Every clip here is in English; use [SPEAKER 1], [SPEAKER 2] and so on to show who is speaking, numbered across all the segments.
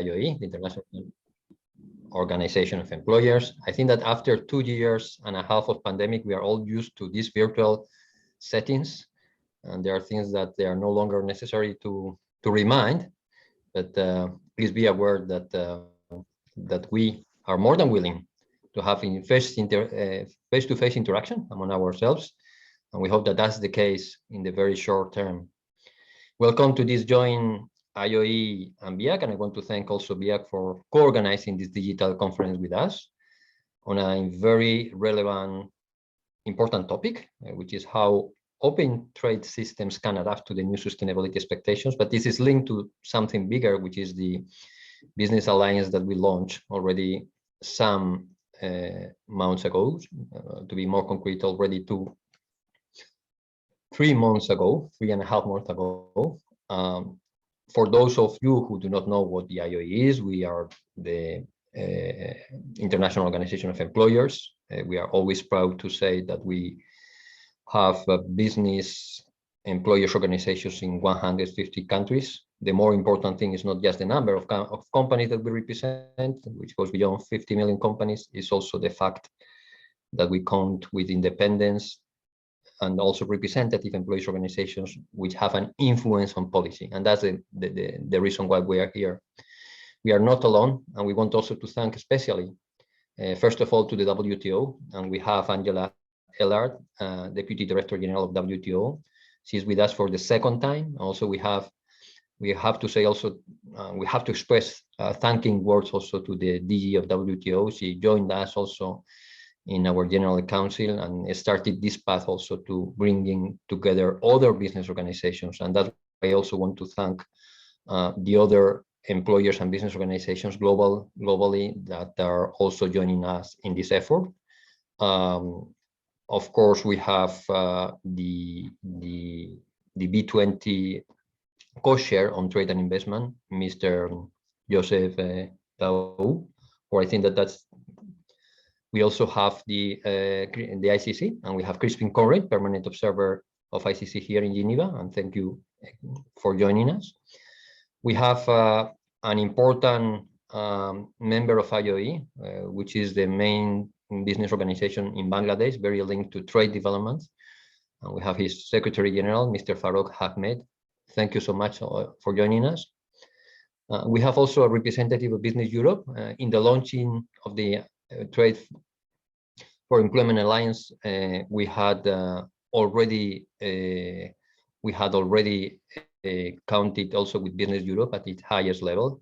[SPEAKER 1] IOE, the International Organization of Employers. I think that after 2.5 years of pandemic, we are all used to these virtual settings, and there are things that they are no longer necessary to remind. But please be aware that that we are more than willing to have face-to-face interaction among ourselves, and we hope that that's the case in the very short term. Welcome to this joint IOE and BIAC, and I want to thank also BIAC for co-organizing this digital conference with us on a very relevant, important topic, which is how open trade systems can adapt to the new sustainability expectations. But this is linked to something bigger, which is the business alliance that we launched already some months ago, to be more concrete, already 3 months ago, 3.5 months ago. For those of you who do not know what the IOE is, we are the International Organization of Employers. We are always proud to say that we have business employers organizations in 150 countries. The more important thing is not just the number of companies that we represent, which goes beyond 50 million companies, is also the fact that we count with independence and also representative employees organizations which have an influence on policy. And that's the reason why we are here. We are not alone, and we want also to thank especially, first of all, to the WTO, and we have Angela Ellard, Deputy Director General of WTO. She's with us for the second time. Also, we have to say also, we have to express thanking words also to the DG of WTO. She joined us also in our General Council and started this path also to bringing together other business organizations. And that I also want to thank the other employers and business organizations globally that are also joining us in this effort. Of course, we have the B20 co-chair on trade and investment, Mr. Joseph Daou, or I think that's. We also have the ICC, and we have Crispin Conrad, permanent observer of ICC here in Geneva, and thank you for joining us. We have an important member of IOE, which is the main business organization in Bangladesh, very linked to trade developments. And we have his Secretary General, Mr. Farouk Ahmed. Thank you so much for joining us. We have also a representative of Business Europe in the launching of the Trade for Employment Alliance. We had already counted also with Business Europe at its highest level,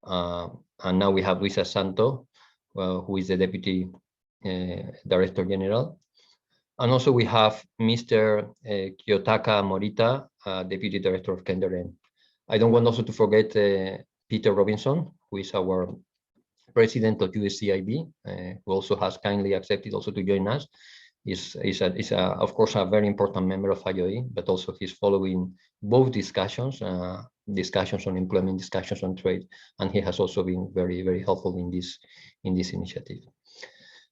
[SPEAKER 1] and now we have Luisa Santo, who is the Deputy Director General, and also we have Mr. Kiyotaka Morita, Deputy Director of Kendaren. I don't want also to forget Peter Robinson, who is our President of USCIB, who also has kindly accepted also to join us. Is of course a very important member of IOE, but also he's following both discussions on employment, discussions on trade, and he has also been very helpful in this initiative.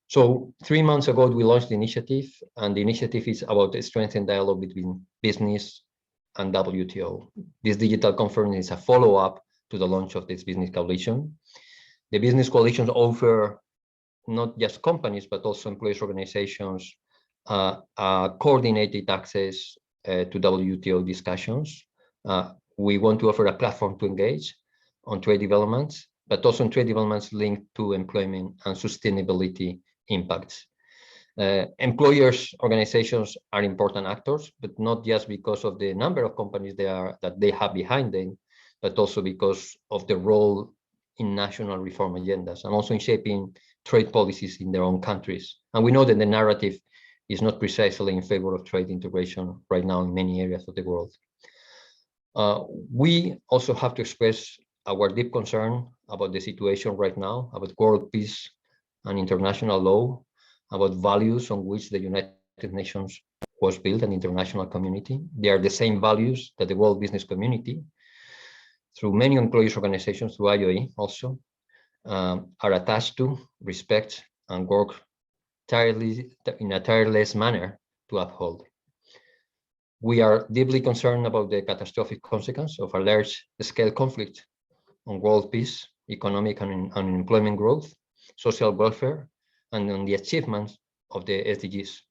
[SPEAKER 1] So 3 months ago we launched the initiative, and the initiative is about a strengthened dialogue between business and WTO. This digital conference is a follow-up to the launch of this business coalition. The business coalitions offer not just companies, but also employees organizations coordinated access to WTO discussions. We want to offer a platform to engage on trade developments, but also on trade developments linked to employment and sustainability impacts. Employers organizations are important actors, but not just because of the number of companies that they have behind them, but also because of the role in national reform agendas and also in shaping trade policies in their own countries. And we know that the narrative is not precisely in favor of trade integration right now in many areas of the world. We also have to express our deep concern about the situation right now, about world peace and international law, about values on which the United Nations was built, an international community. They are the same values that the world business community, through many employees organizations, through IOE also, are attached to, respect, and work in a tireless manner to uphold. We are deeply concerned about the catastrophic consequence of a large-scale conflict on world peace, economic and unemployment growth, social welfare, and on the achievements of the SDGs.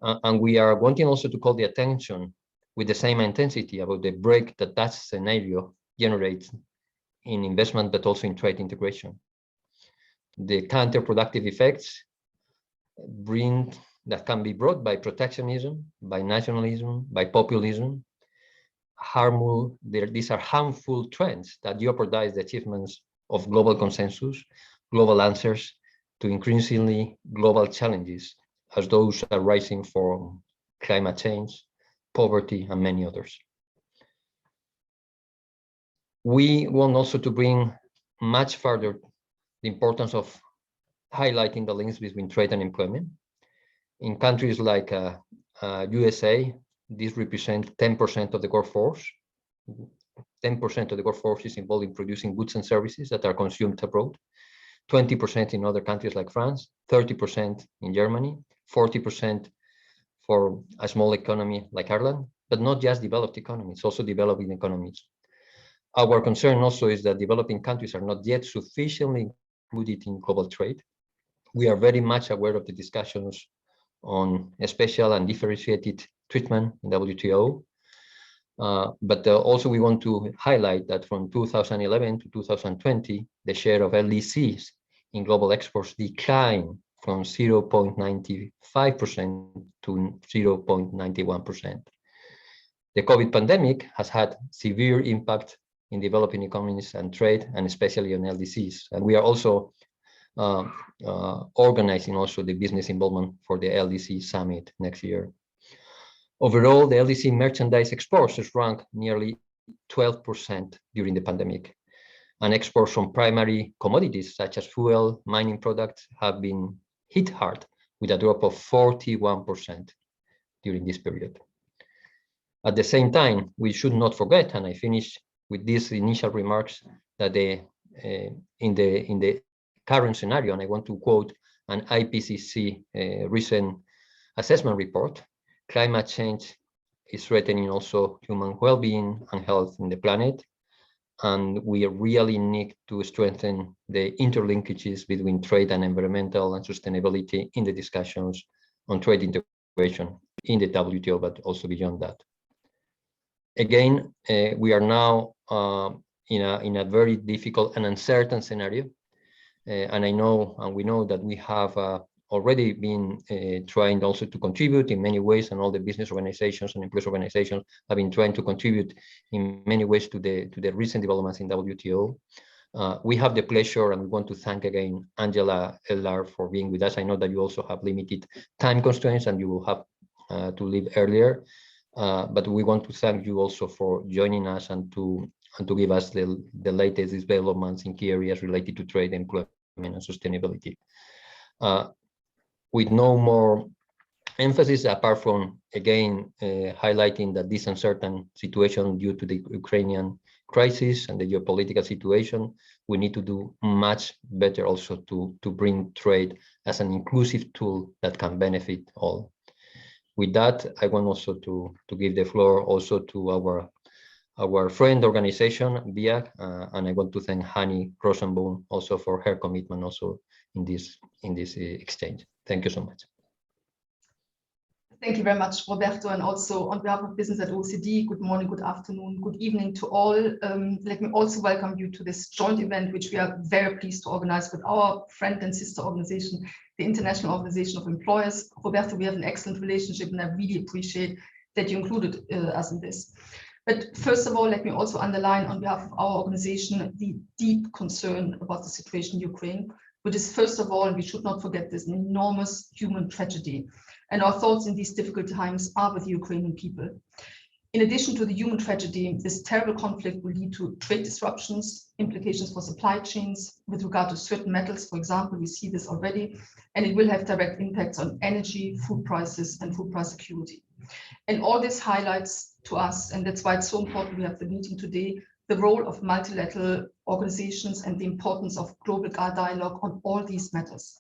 [SPEAKER 1] And we are wanting also to call the attention with the same intensity about the break that scenario generates in investment, but also in trade integration. The counterproductive effects that can be brought by protectionism, by nationalism, by populism, these are harmful trends that jeopardize the achievements of global consensus, global answers to increasingly global challenges, as those arising from climate change, poverty, and many others. We want also to bring much further the importance of highlighting the links between trade and employment. In countries like USA, this represents 10% of the workforce. 10% of the workforce is involved in producing goods and services that are consumed abroad. 20% in other countries like France, 30% in Germany, 40% for a small economy like Ireland, but not just developed economies, also developing economies. Our concern also is that developing countries are not yet sufficiently included in global trade. We are very much aware of the discussions on a special and differentiated treatment in WTO. But also we want to highlight that from 2011 to 2020, the share of LDCs in global exports declined from 0.95% to 0.91%. The COVID pandemic has had severe impact in developing economies and trade, and especially on LDCs. And we are also organizing also the business involvement for the LDC summit next year. Overall, the LDC merchandise exports shrank nearly 12% during the pandemic, and exports from primary commodities such as fuel, mining products have been hit hard with a drop of 41% during this period. At the same time, we should not forget, and I finish with these initial remarks, that in the current scenario, and I want to quote an IPCC recent assessment report, climate change is threatening also human well-being and health in the planet, and we really need to strengthen the interlinkages between trade and environmental and sustainability in the discussions on trade integration in the WTO, but also beyond that. Again, we are now in a very difficult and uncertain scenario, and I know, and we know that we have already been trying also to contribute in many ways, and all the business organizations and employees organizations have been trying to contribute in many ways to the recent developments in WTO. We have the pleasure, and we want to thank again Angela Ellar for being with us. I know that you also have limited time constraints and you will have to leave earlier, but we want to thank you also for joining us and to give us the latest developments in key areas related to trade, employment, and sustainability. With no more emphasis, apart from, again, highlighting that this uncertain situation due to the Ukrainian crisis and the geopolitical situation, we need to do much better also to bring trade as an inclusive tool that can benefit all. With that, I want also to give the floor also to our friend organization, BIAC, and I want to thank Hani Rosenbaum also for her commitment also in this exchange. Thank you so much.
[SPEAKER 2] Thank you very much, Roberto, and also on behalf of Business at OECD, good morning, good afternoon, good evening to all. Let me also welcome you to this joint event, which we are very pleased to organize with our friend and sister organization, the International Organization of Employers. Roberto, we have an excellent relationship, and I really appreciate that you included us in this. But first of all, let me also underline on behalf of our organization the deep concern about the situation in Ukraine, which is, first of all, and we should not forget this, an enormous human tragedy. And our thoughts in these difficult times are with the Ukrainian people. In addition to the human tragedy, this terrible conflict will lead to trade disruptions, implications for supply chains with regard to certain metals, for example, we see this already, and it will have direct impacts on energy, food prices, and food price security. And all this highlights to us, and that's why it's so important we have the meeting today, the role of multilateral organizations and the importance of global dialogue on all these matters.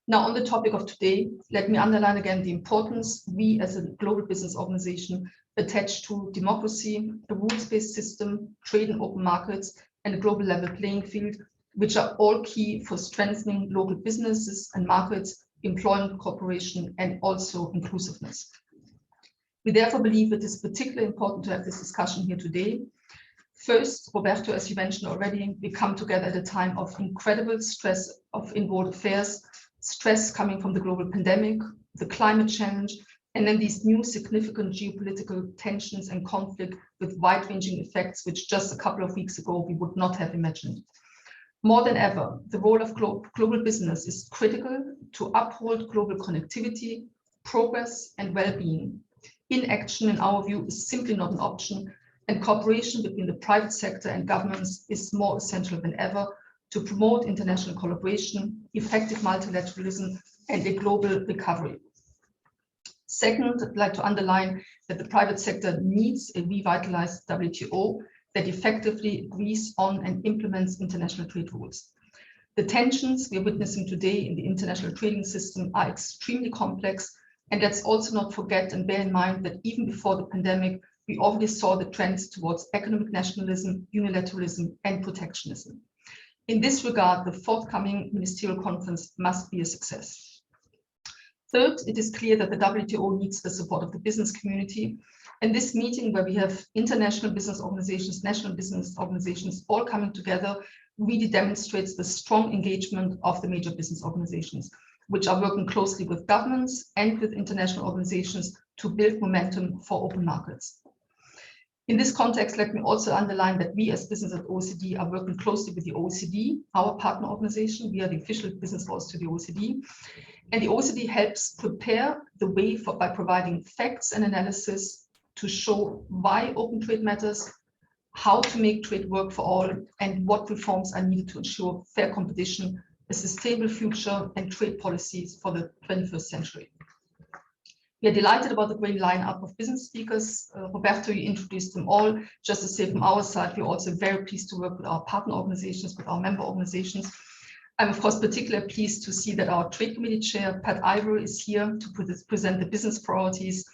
[SPEAKER 2] Now, on the topic of today, let me underline again the importance we as a global business organization attach to democracy, a rules-based system, trade and open markets, and a global level playing field, which are all key for strengthening local businesses and markets, employment cooperation, and also inclusiveness. We therefore believe it is particularly important to have this discussion here today. First, Roberto, as you mentioned already, we come together at a time of incredible stress in world affairs, stress coming from the global pandemic, the climate challenge, and then these new significant geopolitical tensions and conflict with wide-ranging effects, which just a couple of weeks ago we would not have imagined. More than ever, the role of global business is critical to uphold global connectivity, progress, and well-being. Inaction, in our view, is simply not an option, and cooperation between the private sector and governments is more essential than ever to promote international collaboration, effective multilateralism, and a global recovery. Second, I'd like to underline that the private sector needs a revitalized WTO that effectively agrees on and implements international trade rules. The tensions we are witnessing today in the international trading system are extremely complex, and let's also not forget and bear in mind that even before the pandemic, we already saw the trends towards economic nationalism, unilateralism, and protectionism. In this regard, the forthcoming ministerial conference must be a success. Third, it is clear that the WTO needs the support of the business community. And this meeting, where we have international business organizations, national business organizations, all coming together, really demonstrates the strong engagement of the major business organizations, which are working closely with governments and with international organizations to build momentum for open markets. In this context, let me also underline that we as Business at OECD are working closely with the OECD, our partner organization. We are the official business voice to the OECD. And the OECD helps prepare the way by providing facts and analysis to show why open trade matters, how to make trade work for all, and what reforms are needed to ensure fair competition, a sustainable future, and trade policies for the 21st century. We are delighted about the great lineup of business speakers. Roberto, you introduced them all. Just to say from our side, we're also very pleased to work with our partner organizations, with our member organizations. I'm of course particularly pleased to see that our Trade Committee Chair, Pat Ivor, is here to present the business priorities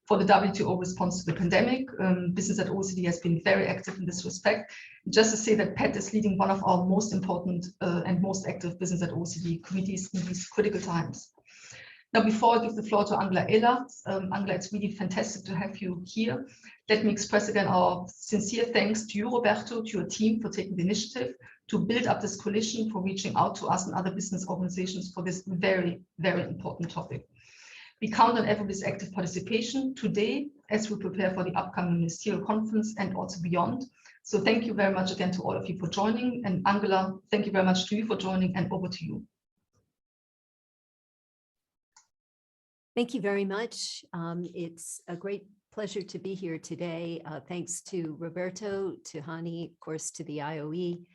[SPEAKER 2] for the WTO response to the pandemic. Business at OECD has been very active in this respect. Just to say that Pat is leading one of our most important and most active Business at OECD committees in these critical times. Now, before I give the floor to Angela Ehlert, Angela, it's really fantastic to have you here. Let me express again our sincere thanks to you, Roberto, to your team for taking the initiative to build up this coalition, for reaching out to us and other business organizations for this very, very important topic. We count on everybody's active participation today as we prepare for the upcoming ministerial conference and also beyond. So thank you very much again to all of you for joining. And Angela, thank you very much to you for joining, and over to you.
[SPEAKER 3] Thank you very much. It's a great pleasure to be here today. Thanks to Roberto, to Hani, of course, to the IOE.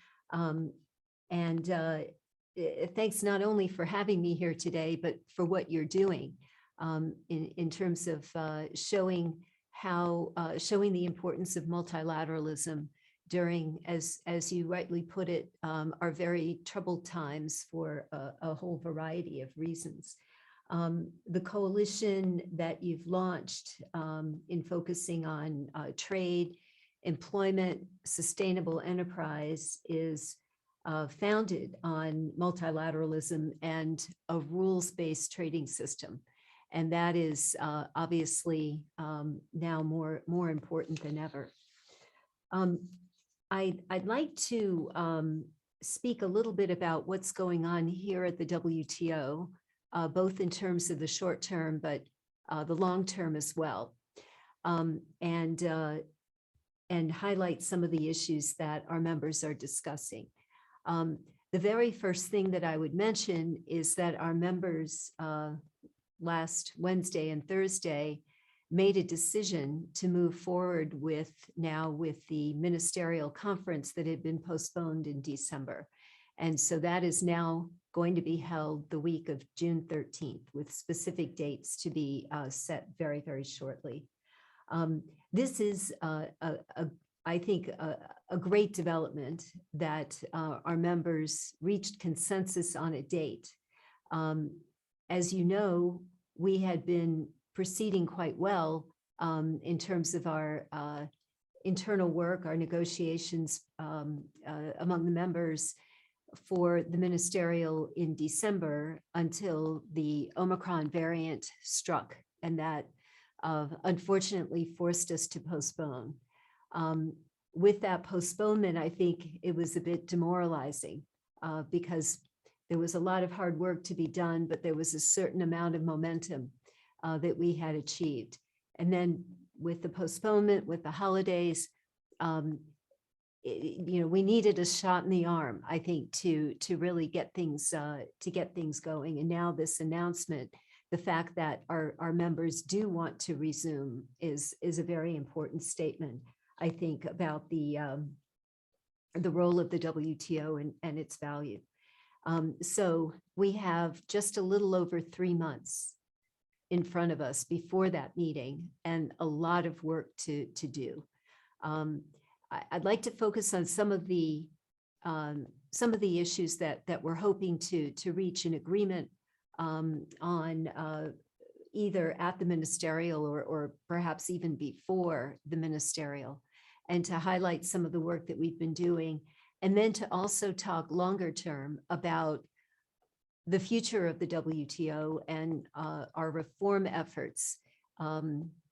[SPEAKER 3] Thanks not only for having me here today, but for what you're doing in terms of showing the importance of multilateralism during, as you rightly put it, are very troubled times for a whole variety of reasons. The coalition that you've launched in focusing on trade, employment, sustainable enterprise is founded on multilateralism and a rules-based trading system. And that is obviously now more important than ever. I'd like to speak a little bit about what's going on here at the WTO, both in terms of the short term, but the long term as well, and highlight some of the issues that our members are discussing. The very first thing that I would mention is that our members last Wednesday and Thursday made a decision to move forward with the ministerial conference that had been postponed in December. And so that is now going to be held the week of June 13th, with specific dates to be set very, very shortly. This is, I think, a great development that our members reached consensus on a date. As you know, we had been proceeding quite well in terms of our internal work, our negotiations among the members for the ministerial in December until the Omicron variant struck, and that unfortunately forced us to postpone. With that postponement, I think it was a bit demoralizing because there was a lot of hard work to be done, but there was a certain amount of momentum that we had achieved. And then with the postponement, with the holidays, we needed a shot in the arm, I think, to really get things going. And now this announcement, the fact that our members do want to resume is a very important statement, I think, about the role of the WTO and its value. So we have just a little over 3 months in front of us before that meeting, and a lot of work to do. I'd like to focus on some of the issues that we're hoping to reach an agreement on either at the ministerial or perhaps even before the ministerial, and to highlight some of the work that we've been doing, and then to also talk longer term about the future of the WTO and our reform efforts,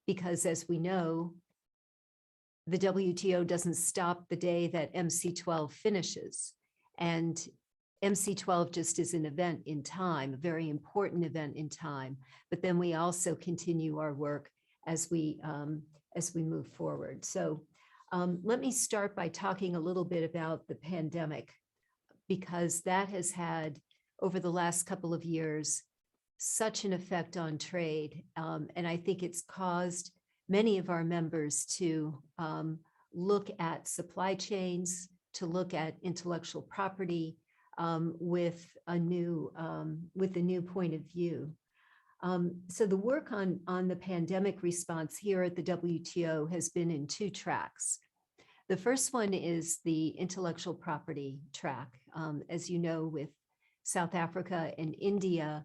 [SPEAKER 3] because as we know, the WTO doesn't stop the day that MC12 finishes. And MC12 just is an event in time, a very important event in time. But then we also continue our work as we move forward. So let me start by talking a little bit about the pandemic, because that has had, over the last couple of years, such an effect on trade. And I think it's caused many of our members to look at supply chains, to look at intellectual property with a new point of view. So the work on the pandemic response here at the WTO has been in 2 tracks. The first one is the intellectual property track, as you know, with South Africa and India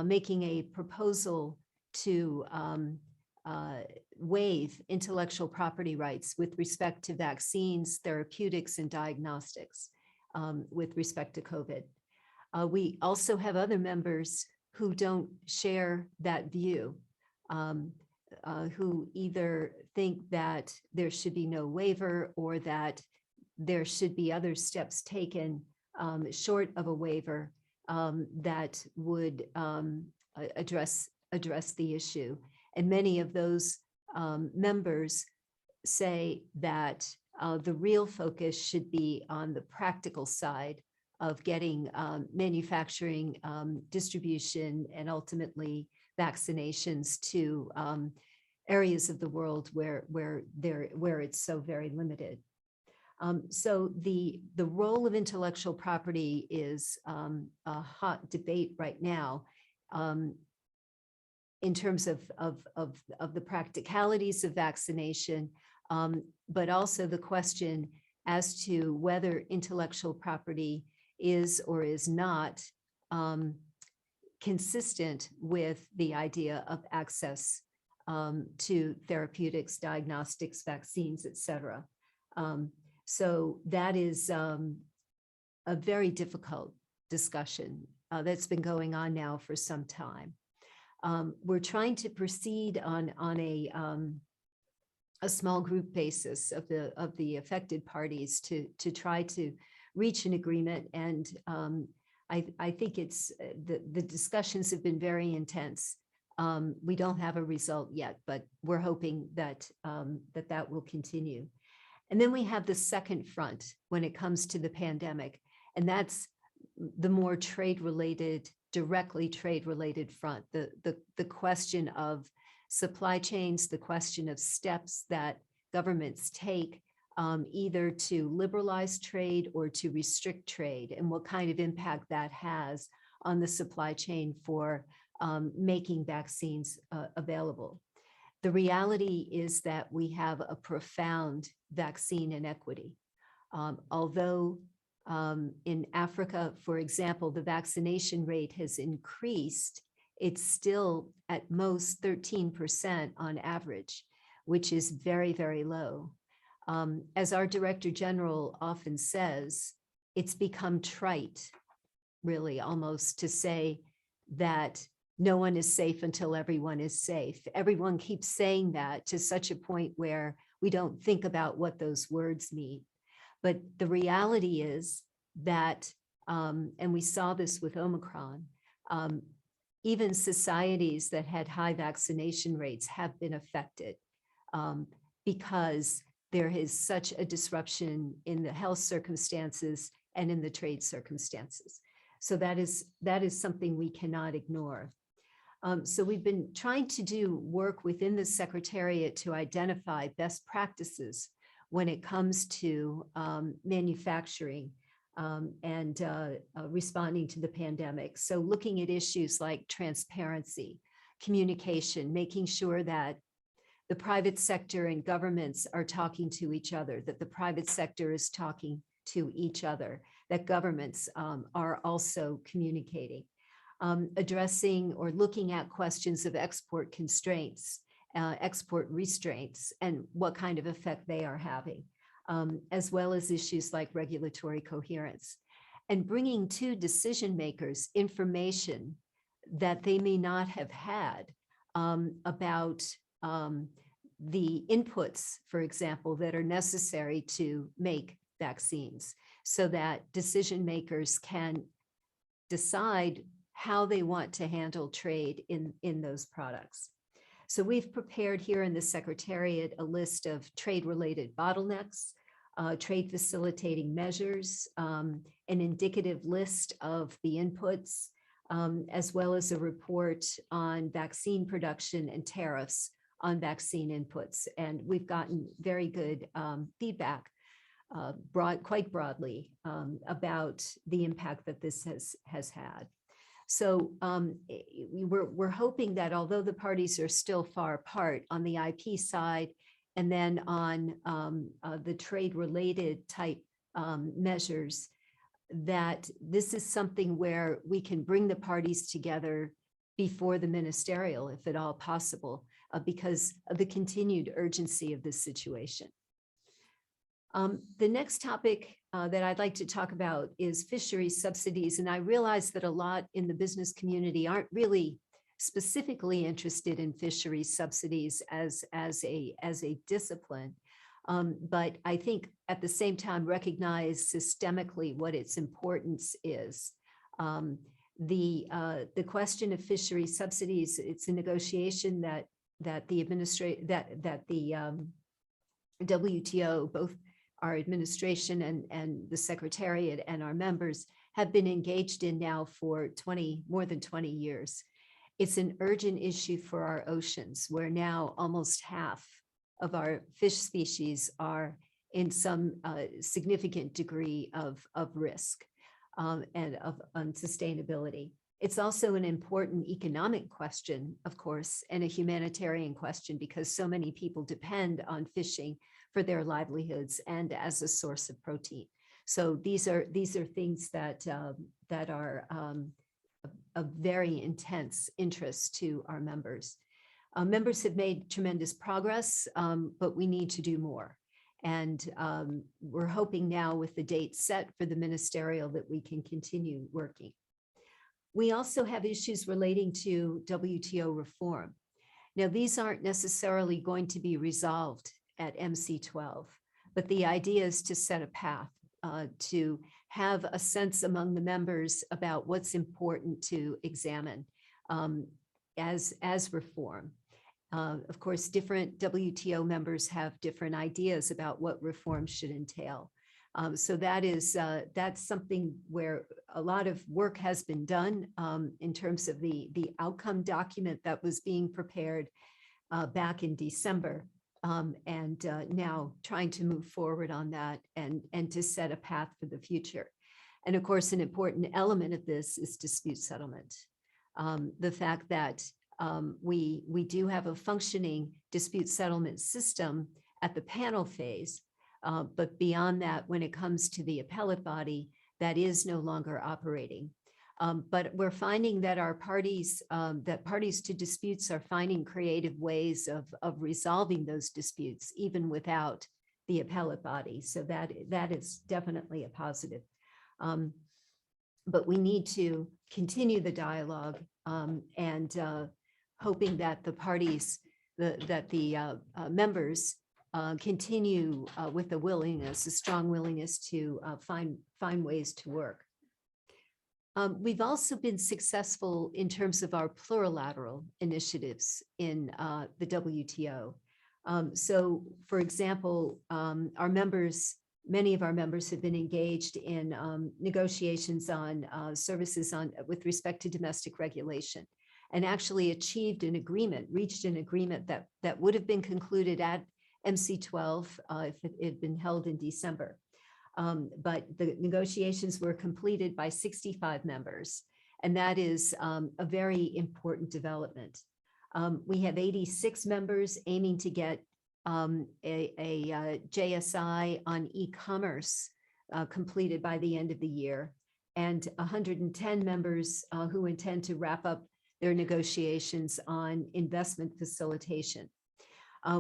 [SPEAKER 3] making a proposal to waive intellectual property rights with respect to vaccines, therapeutics, and diagnostics with respect to COVID. We also have other members who don't share that view, who either think that there should be no waiver or that there should be other steps taken short of a waiver that would address the issue. And many of those members say that the real focus should be on the practical side of getting manufacturing, distribution, and ultimately vaccinations to areas of the world where it's so very limited. So the role of intellectual property is a hot debate right now in terms of the practicalities of vaccination, but also the question as to whether intellectual property is or is not consistent with the idea of access to therapeutics, diagnostics, vaccines, et cetera. So that is a very difficult discussion that's been going on now for some time. We're trying to proceed on a small group basis of the affected parties to try to reach an agreement, and I think it's the discussions have been very intense. We don't have a result yet, but we're hoping that that will continue. And then we have the second front when it comes to the pandemic, and that's the more trade-related, directly trade-related front, the question of supply chains, the question of steps that governments take either to liberalize trade or to restrict trade, and what kind of impact that has on the supply chain for making vaccines available. The reality is that we have a profound vaccine inequity. Although in Africa, for example, the vaccination rate has increased, it's still at most 13% on average, which is very, very low. As our Director General often says, it's become trite, really, almost to say that no one is safe until everyone is safe. Everyone keeps saying that to such a point where we don't think about what those words mean. But the reality is that, and we saw this with Omicron, even societies that had high vaccination rates have been affected because there is such a disruption in the health circumstances and in the trade circumstances. So that is something we cannot ignore. So we've been trying to do work within the Secretariat to identify best practices when it comes to manufacturing and responding to the pandemic. So looking at issues like transparency, communication, making sure that the private sector and governments are talking to each other, that the private sector is talking to each other, that governments are also communicating. Addressing or looking at questions of export constraints, export restraints, and what kind of effect they are having, as well as issues like regulatory coherence, and bringing to decision makers information that they may not have had about the inputs, for example, that are necessary to make vaccines, so that decision makers can decide how they want to handle trade in those products. So we've prepared here in the Secretariat a list of trade-related bottlenecks, trade facilitating measures, an indicative list of the inputs, as well as a report on vaccine production and tariffs on vaccine inputs. And we've gotten very good feedback quite broadly about the impact that this has had. So we're hoping that although the parties are still far apart on the IP side, and then on the trade-related type measures, that this is something where we can bring the parties together before the ministerial, if at all possible, because of the continued urgency of this situation. The next topic that I'd like to talk about is fishery subsidies. And I realize that a lot in the business community aren't really specifically interested in fishery subsidies as a discipline. But I think at the same time recognize systemically what its importance is. The question of fishery subsidies, it's a negotiation that the WTO, both our administration and the Secretariat and our members have been engaged in now for more than 20 years. It's an urgent issue for our oceans, where now almost half of our fish species are in some significant degree of risk and of unsustainability. It's also an important economic question, of course, and a humanitarian question, because so many people depend on fishing for their livelihoods and as a source of protein. So these are things that are of very intense interest to our members. Members have made tremendous progress, but we need to do more. And we're hoping now, with the date set for the ministerial, that we can continue working. We also have issues relating to WTO reform. Now, these aren't necessarily going to be resolved at MC12, but the idea is to set a path, to have a sense among the members about what's important to examine as reform. Of course, different WTO members have different ideas about what reform should entail. So that's something where a lot of work has been done in terms of the outcome document that was being prepared back in December, and now trying to move forward on that and to set a path for the future. And of course, an important element of this is dispute settlement. The fact that we do have a functioning dispute settlement system at the panel phase, but beyond that, when it comes to the appellate body, that is no longer operating. But we're finding that our parties, parties to disputes are finding creative ways of resolving those disputes, even without the appellate body. So that is definitely a positive. But we need to continue the dialogue and hoping that the parties, that the members continue with a willingness, a strong willingness to find ways to work. We've also been successful in terms of our plurilateral initiatives in the WTO. So, for example, our members, many of our members have been engaged in negotiations on services with respect to domestic regulation, and actually achieved an agreement, reached an agreement that would have been concluded at MC12 if it had been held in December. But the negotiations were completed by 65 members, and that is a very important development. We have 86 members aiming to get a JSI on e-commerce completed by the end of the year, and 110 members who intend to wrap up their negotiations on investment facilitation.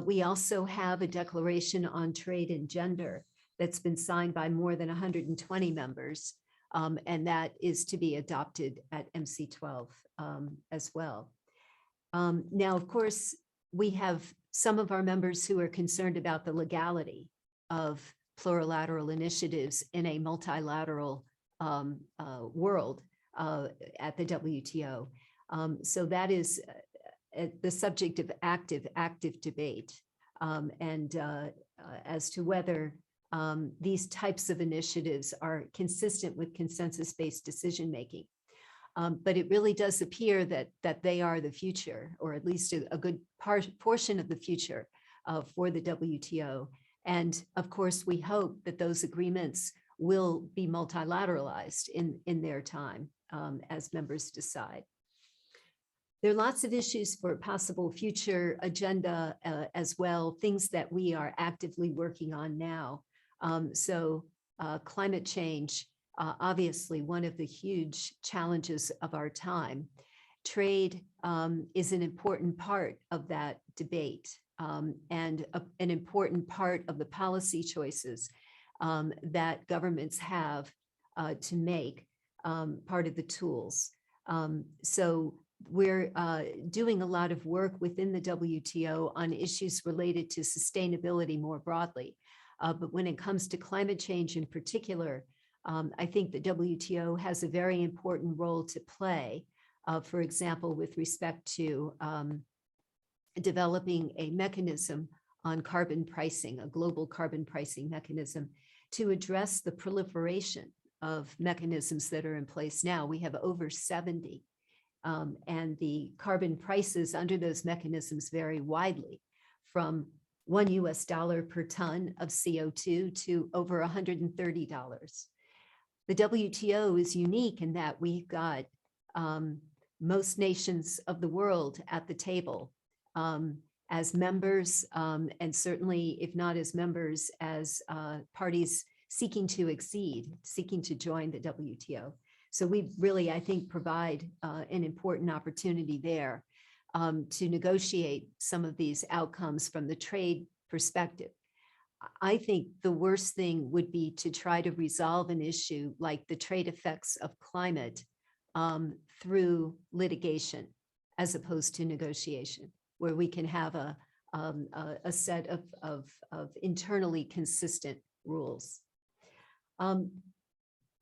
[SPEAKER 3] We also have a declaration on trade and gender that's been signed by more than 120 members, and that is to be adopted at MC12 as well. Now, of course, we have some of our members who are concerned about the legality of plurilateral initiatives in a multilateral world at the WTO. So that is the subject of active debate, and as to whether these types of initiatives are consistent with consensus-based decision-making. But it really does appear that they are the future, or at least a good portion of the future for the WTO. And of course, we hope that those agreements will be multilateralized in their time as members decide. There are lots of issues for possible future agenda as well, things that we are actively working on now. So climate change, obviously one of the huge challenges of our time. Trade is an important part of that debate, and an important part of the policy choices that governments have to make part of the tools. So we're doing a lot of work within the WTO on issues related to sustainability more broadly. But when it comes to climate change in particular, I think the WTO has a very important role to play, for example, with respect to developing a mechanism on carbon pricing, a global carbon pricing mechanism to address the proliferation of mechanisms that are in place now. We have over 70, and the carbon prices under those mechanisms vary widely, from $1 US per ton of CO2 to over $130. The WTO is unique in that we've got most nations of the world at the table as members, and certainly if not as members, as parties seeking to join the WTO. So we really, I think, provide an important opportunity there to negotiate some of these outcomes from the trade perspective. I think the worst thing would be to try to resolve an issue like the trade effects of climate through litigation, as opposed to negotiation, where we can have a set of internally consistent rules.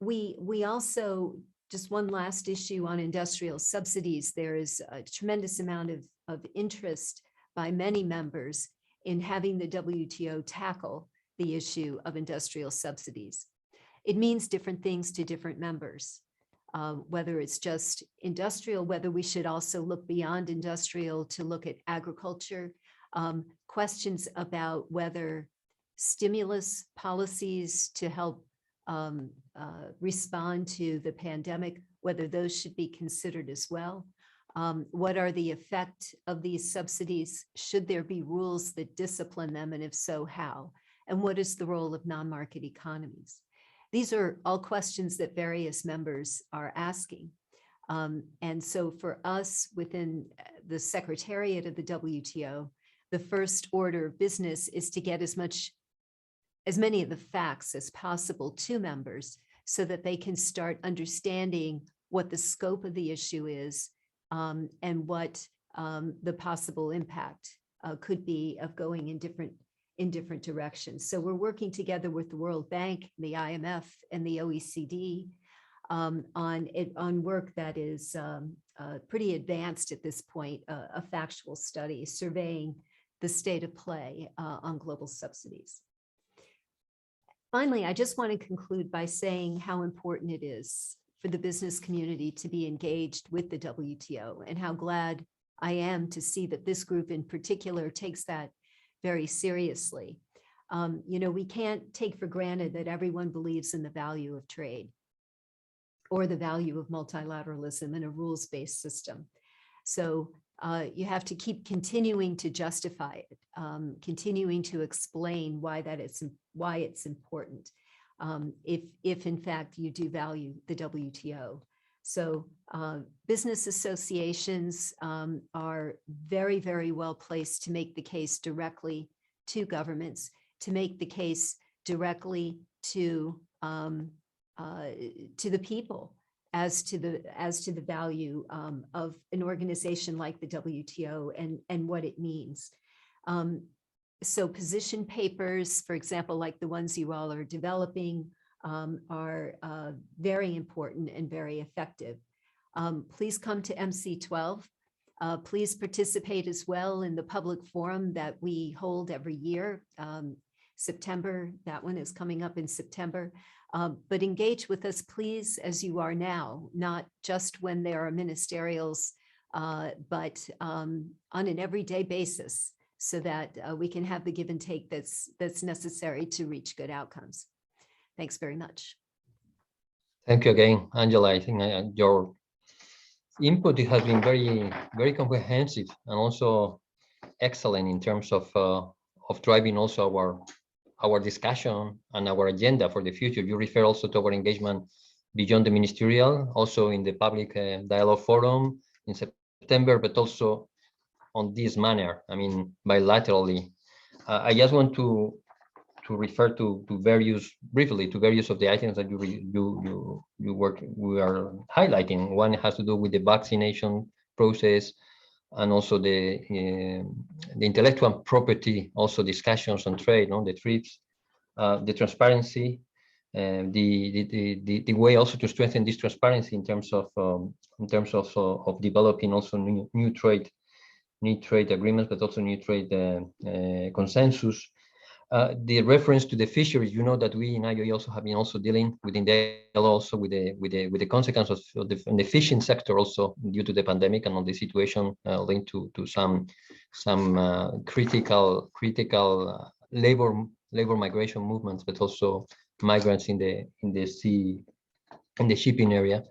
[SPEAKER 3] We also, just one last issue on industrial subsidies, there is a tremendous amount of interest by many members in having the WTO tackle the issue of industrial subsidies. It means different things to different members, whether it's just industrial, whether we should also look beyond industrial to look at agriculture, questions about whether stimulus policies to help respond to the pandemic, whether those should be considered as well. What are the effect of these subsidies? Should there be rules that discipline them? And if so, how? And what is the role of non-market economies? These are all questions that various members are asking. And so for us within the Secretariat of the WTO, the first order of business is to get as much as many of the facts as possible to members so that they can start understanding what the scope of the issue is, and what the possible impact could be of going in different directions. So we're working together with the World Bank, the IMF, and the OECD on work that is pretty advanced at this point, a factual study surveying the state of play on global subsidies. Finally, I just want to conclude by saying how important it is for the business community to be engaged with the WTO, and how glad I am to see that this group in particular takes that very seriously. We can't take for granted that everyone believes in the value of trade or the value of multilateralism in a rules-based system. So you have to keep continuing to justify it, continuing to explain why it's important, if in fact you do value the WTO. So business associations are very, very well placed to make the case directly to governments, to make the case directly to the people as to the value of an organization like the WTO and what it means. So position papers, for example, like the ones you all are developing, are very important and very effective. Please come to MC12. Please participate as well in the public forum that we hold every year. September, that one is coming up in September. But engage with us, please, as you are now, not just when there are ministerials, but on an everyday basis, so that we can have the give and take that's necessary to reach good outcomes. Thanks very much.
[SPEAKER 1] Thank you again, Angela. I think your input has been very, very comprehensive and also excellent in terms of driving also our discussion and our agenda for the future. You refer also to our engagement beyond the ministerial, also in the public dialogue forum in September, but also on this manner, I mean, bilaterally. I just want to refer briefly to various of the items that we are highlighting. One has to do with the vaccination process, and also the intellectual property, also discussions on trade, the TRIPS, the transparency, the way also to strengthen this transparency in terms of developing also new trade agreements, but also new trade consensus. The reference to the fisheries, that we in IOE also have been also dealing within the also with the consequences of the fishing sector also due to the pandemic and on the situation linked to some critical labor migration movements, but also migrants in the sea, in the shipping area,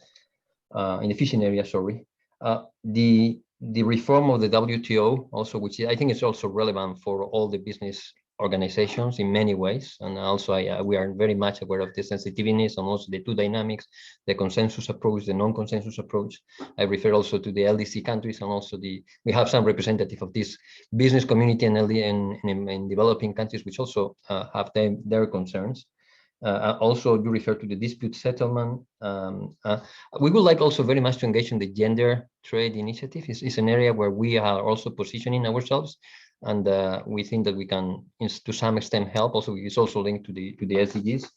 [SPEAKER 1] in the fishing area. Sorry, the reform of the WTO also, which I think is also relevant for all the business organizations in many ways, and also we are very much aware of the sensitiveness and also the two dynamics, the consensus approach, the non-consensus approach. I refer also to the LDC countries, and also we have some representative of this business community in developing countries, which also have their concerns. Also, you refer to the dispute settlement. We would like also very much to engage in the gender trade initiative. It's an area where we are also positioning ourselves, and we think that we can, to some extent, help. Also, it's also linked to the SDGs.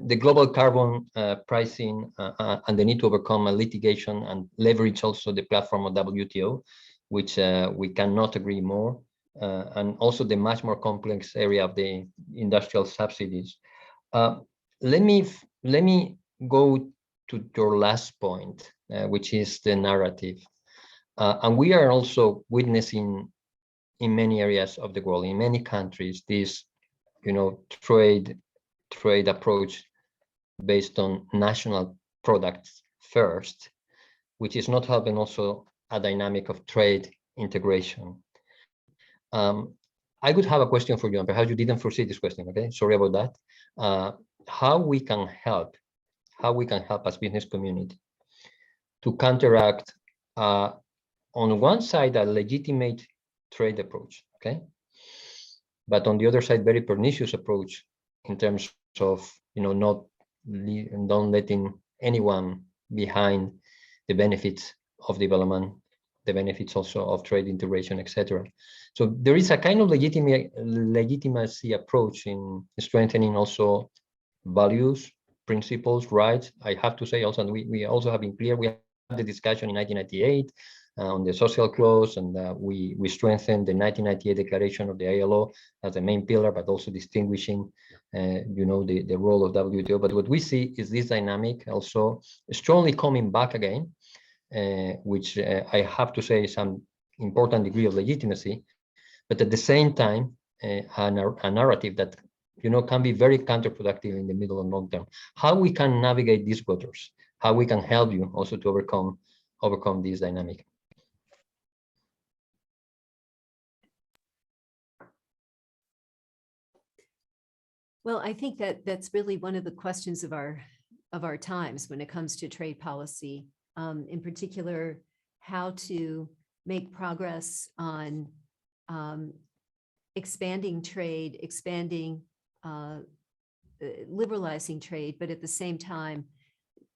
[SPEAKER 1] The global carbon pricing and the need to overcome litigation and leverage also the platform of WTO, which we cannot agree more. And also the much more complex area of the industrial subsidies. Let me go to your last point, which is the narrative. And we are also witnessing in many areas of the world, in many countries, this, trade approach based on national products first, which is not helping also a dynamic of trade integration. I would have a question for you, and perhaps you didn't foresee this question. Okay, sorry about that. How we can help as business community to counteract, on one side, a legitimate trade approach, okay, but on the other side, very pernicious approach in terms of, not letting anyone behind the benefits of development, the benefits also of trade integration, etc. So there is a kind of legitimacy approach in strengthening also values, principles, rights. I have to say also, and we also have been clear, we had the discussion in 1998 on the social clause, and we strengthened the 1998 declaration of the ILO as the main pillar, but also distinguishing, the role of WTO. But what we see is this dynamic also strongly coming back again, which I have to say is some important degree of legitimacy, but at the same time, a narrative that can be very counterproductive in the middle and long term. How we can navigate these waters, how we can help you also to overcome this dynamic.
[SPEAKER 3] Well, I think that that's really one of the questions of our times when it comes to trade policy, in particular, how to make progress on expanding trade, liberalizing trade, but at the same time,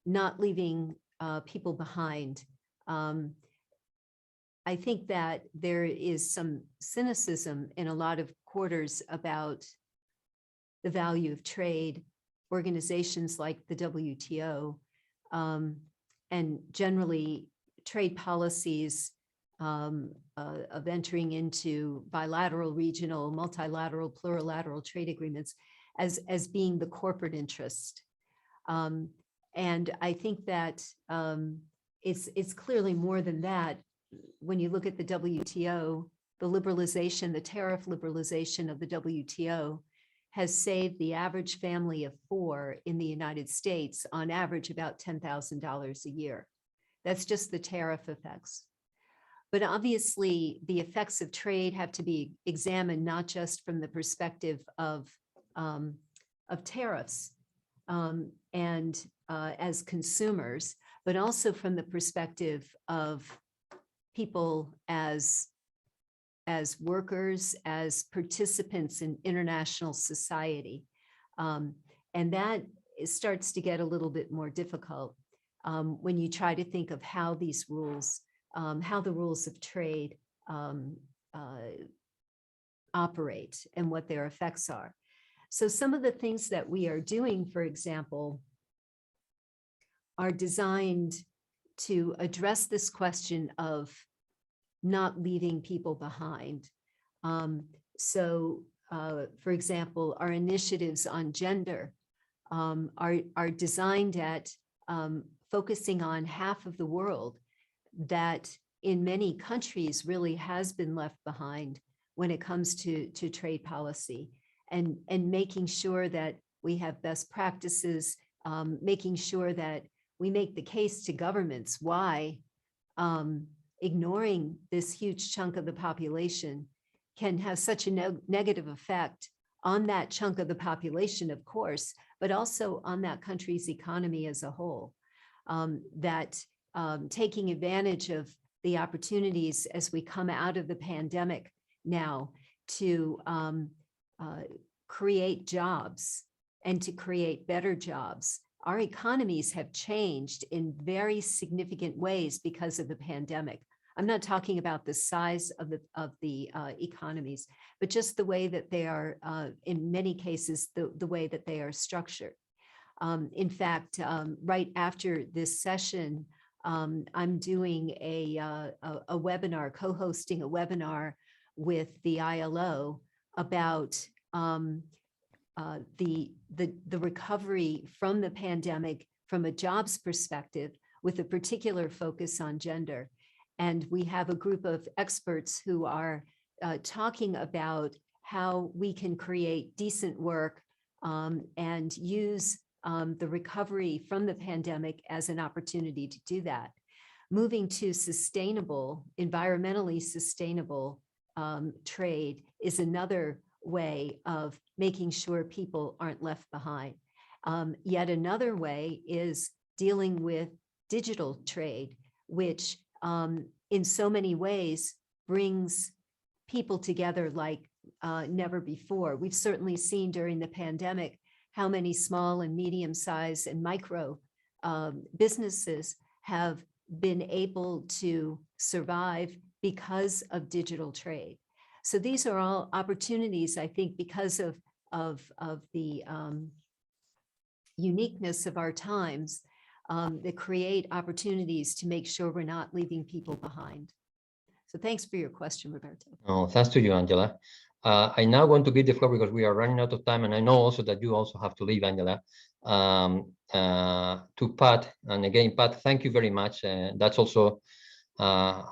[SPEAKER 3] not leaving people behind. I think that there is some cynicism in a lot of quarters about the value of trade, organizations like the WTO, and generally trade policies of entering into bilateral, regional, multilateral, plurilateral trade agreements as being the corporate interest. And I think that it's clearly more than that. When you look at the WTO, the liberalization, the tariff liberalization of the WTO has saved the average family of 4 in the United States on average about $10,000 a year. That's just the tariff effects. But obviously, the effects of trade have to be examined not just from the perspective of tariffs and as consumers, but also from the perspective of people as workers, as participants in international society. And that starts to get a little bit more difficult when you try to think of how these rules, how the rules of trade operate and what their effects are. So some of the things that we are doing, for example, are designed to address this question of not leaving people behind. For example, our initiatives on gender are designed at focusing on half of the world that in many countries really has been left behind when it comes to trade policy, and making sure that we have best practices, making sure that we make the case to governments why ignoring this huge chunk of the population can have such a negative effect on that chunk of the population, of course, but also on that country's economy as a whole. That taking advantage of the opportunities as we come out of the pandemic now to create jobs and to create better jobs. Our economies have changed in very significant ways because of the pandemic. I'm not talking about the size of the economies, but just the way that they are, in many cases, the way that they are structured. In fact, right after this session, I'm doing a webinar, co-hosting a webinar with the ILO about the recovery from the pandemic from a jobs perspective, with a particular focus on gender. And we have a group of experts who are talking about how we can create decent work and use the recovery from the pandemic as an opportunity to do that. Moving to sustainable, environmentally sustainable trade is another way of making sure people aren't left behind. Yet another way is dealing with digital trade, which in so many ways brings people together like never before. We've certainly seen during the pandemic how many small and medium-sized and micro businesses have been able to survive because of digital trade. So these are all opportunities, I think, because of the uniqueness of our times, that create opportunities to make sure we're not leaving people behind. So thanks for your question, Roberto.
[SPEAKER 1] Oh, thanks to you, Angela. I now want to give the floor, because we are running out of time, and I know also that you also have to leave, Angela, to Pat. And again, Pat, thank you very much. That's also a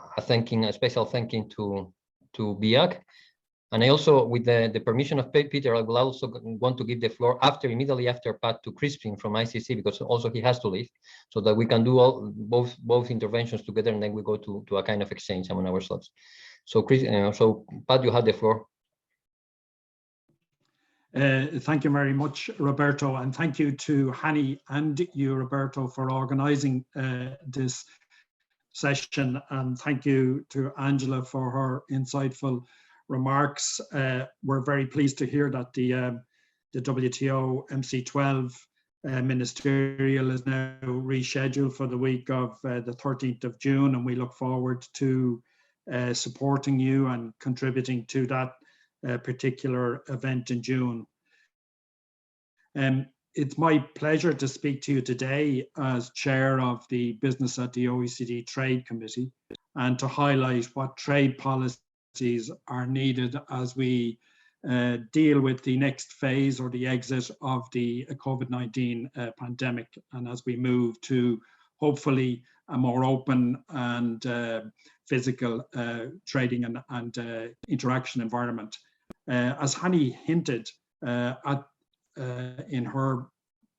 [SPEAKER 1] special thanking to BIAC. And I also, with the permission of Peter, I will also want to give the floor immediately after Pat, to Crispin from ICC, because also he has to leave, so that we can do both interventions together, and then we go to a kind of exchange among ourselves. So so Pat, you have the floor.
[SPEAKER 4] Thank you very much, Roberto, and thank you to Hani and you, Roberto, for organising this session, and thank you to Angela for her insightful remarks. We're very pleased to hear that the WTO MC12 ministerial is now rescheduled for the week of the 13th of June, and we look forward to supporting you and contributing to that particular event in June. It's my pleasure to speak to you today as chair of the Business at the OECD Trade Committee, and to highlight what trade policies are needed as we deal with the next phase, or the exit of the COVID-19 pandemic, and as we move to hopefully a more open and physical trading and interaction environment. As Hani hinted in her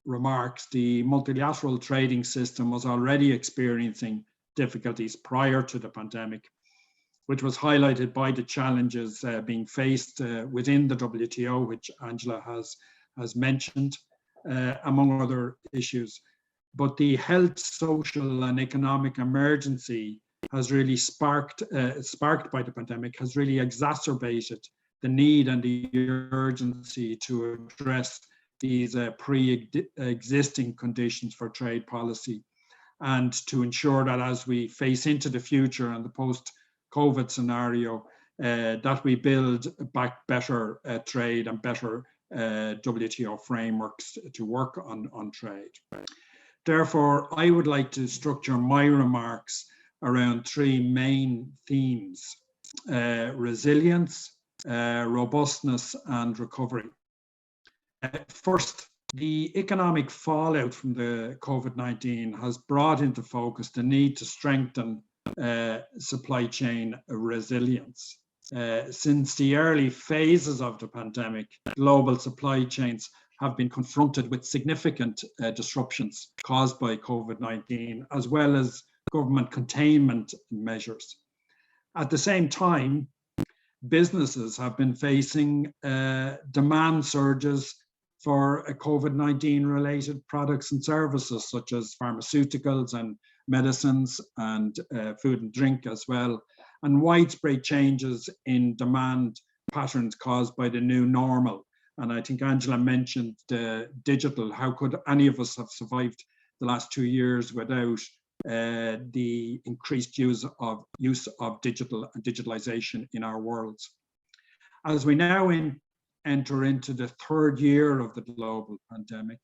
[SPEAKER 4] remarks, the multilateral trading system was already experiencing difficulties prior to the pandemic, which was highlighted by the challenges being faced within the WTO, which Angela has mentioned, among other issues. But the health, social and economic emergency has really sparked by the pandemic, has really exacerbated the need and the urgency to address these pre-existing conditions for trade policy, and to ensure that as we face into the future and the post-COVID scenario, that we build back better trade and better WTO frameworks to work on trade. Therefore, I would like to structure my remarks around three main themes: resilience, robustness and recovery. First, the economic fallout from the COVID-19 has brought into focus the need to strengthen supply chain resilience. Since the early phases of the pandemic, global supply chains have been confronted with significant disruptions caused by COVID-19, as well as government containment measures. At the same time, businesses have been facing demand surges for COVID-19 related products and services, such as pharmaceuticals and medicines and food and drink as well, and widespread changes in demand patterns caused by the new normal. And I think Angela mentioned digital. How could any of us have survived the last 2 years without the increased use of digital and digitalization in our worlds? As we now enter into the third year of the global pandemic,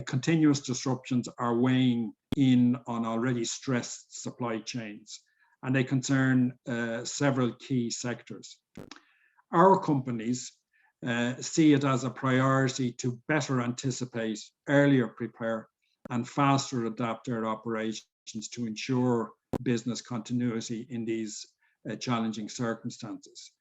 [SPEAKER 4] continuous disruptions are weighing in on already stressed supply chains, and they concern several key sectors. Our companies see it as a priority to better anticipate, earlier prepare, and faster adapt their operations to ensure business continuity in these challenging circumstances.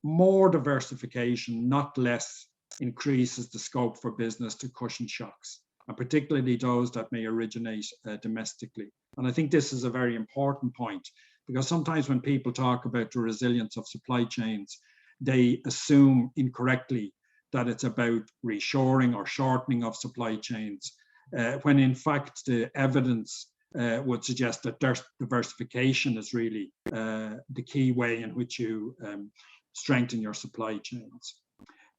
[SPEAKER 4] More diversification, not less, increases the scope for business to cushion shocks, and particularly those that may originate domestically. And I think this is a very important point, because sometimes when people talk about the resilience of supply chains, they assume incorrectly that it's about reshoring or shortening of supply chains, when in fact the evidence would suggest that diversification is really the key way in which you strengthen your supply chains.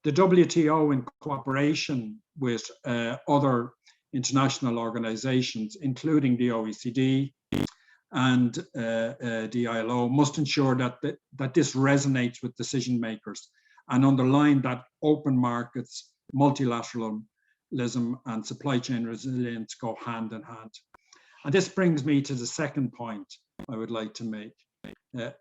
[SPEAKER 4] The WTO, in cooperation with other international organizations, including the OECD and the ILO, must ensure that this resonates with decision makers and underline that open markets, multilateralism, and supply chain resilience go hand in hand. And this brings me to the second point I would like to make.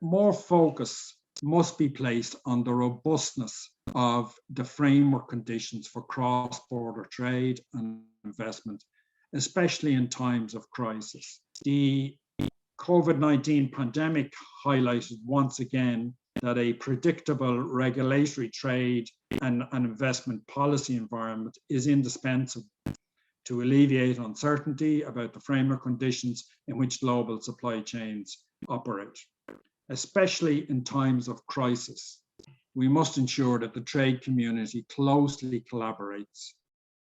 [SPEAKER 4] More focus must be placed on the robustness of the framework conditions for cross-border trade and investment, especially in times of crisis. The COVID-19 pandemic highlighted once again that a predictable regulatory trade and investment policy environment is indispensable to alleviate uncertainty about the framework conditions in which global supply chains operate. Especially in times of crisis, we must ensure that the trade community closely collaborates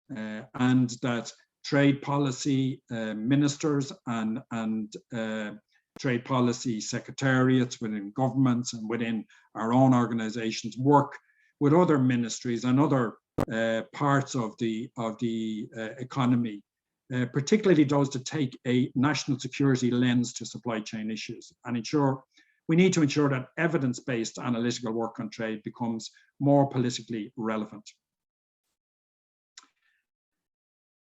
[SPEAKER 4] and that trade policy ministers and trade policy secretariats within governments and within our own organizations work with other ministries and other parts of the economy, particularly those that take a national security lens to supply chain issues, and we need to ensure that evidence-based analytical work on trade becomes more politically relevant.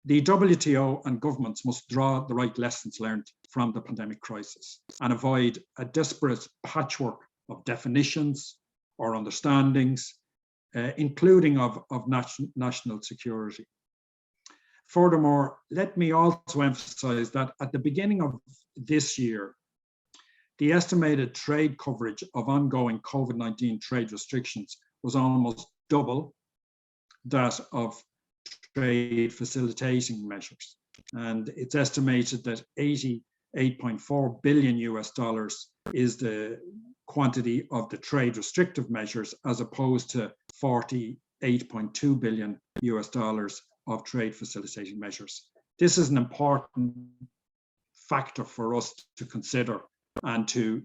[SPEAKER 4] The WTO and governments must draw the right lessons learned from the pandemic crisis and avoid a disparate patchwork of definitions or understandings, including of national security. Furthermore, let me also emphasize that at the beginning of this year, the estimated trade coverage of ongoing COVID-19 trade restrictions was almost double that of trade facilitating measures. And it's estimated that $88.4 billion is the quantity of the trade restrictive measures, as opposed to $48.2 billion of trade facilitating measures. This is an important factor for us to consider and to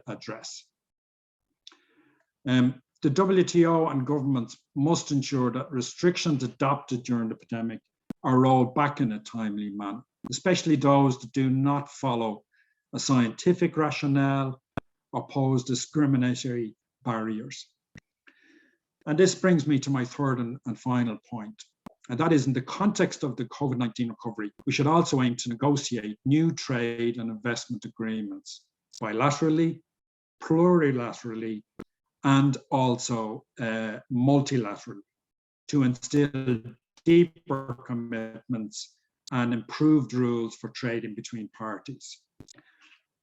[SPEAKER 4] address. The WTO and governments must ensure that restrictions adopted during the pandemic are rolled back in a timely manner, especially those that do not follow a scientific rationale or pose discriminatory barriers. And this brings me to my third and final point. And that is, in the context of the COVID-19 recovery, we should also aim to negotiate new trade and investment agreements bilaterally, plurilaterally, and also multilaterally to instill deeper commitments and improved rules for trading between parties.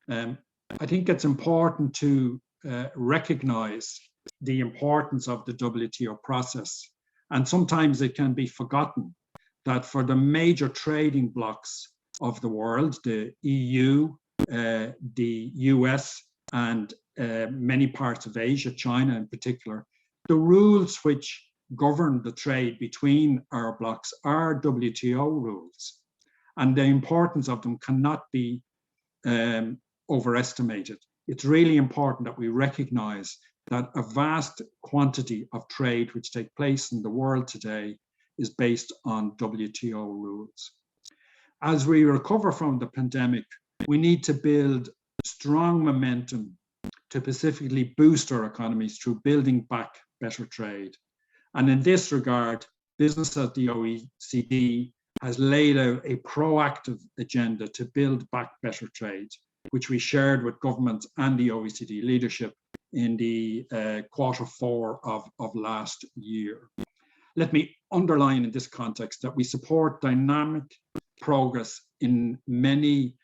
[SPEAKER 4] I think it's important to recognize the importance of the WTO process. And sometimes it can be forgotten that for the major trading blocs of the world, the EU, the US, and many parts of Asia, China in particular, the rules which govern the trade between our blocs are WTO rules. And the importance of them cannot be overestimated. It's really important that we recognize that a vast quantity of trade which take place in the world today is based on WTO rules. As we recover from the pandemic, we need to build strong momentum to specifically boost our economies through building back better trade. And in this regard, business at the OECD has laid out a proactive agenda to build back better trade, which we shared with governments and the OECD leadership in the Q4 of last year. Let me underline in this context that we support dynamic progress in many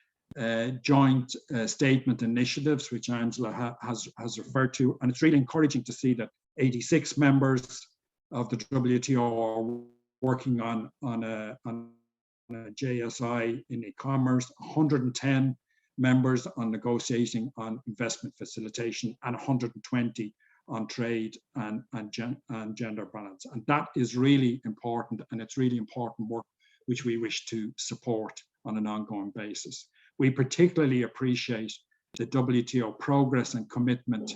[SPEAKER 4] joint statement initiatives, which Angela has referred to. And it's really encouraging to see that 86 members of the WTO are working on a JSI in e-commerce, 110 members on negotiating on investment facilitation, and 120 on trade and gender balance. And that is really important, and it's really important work which we wish to support on an ongoing basis. We particularly appreciate the WTO progress and commitment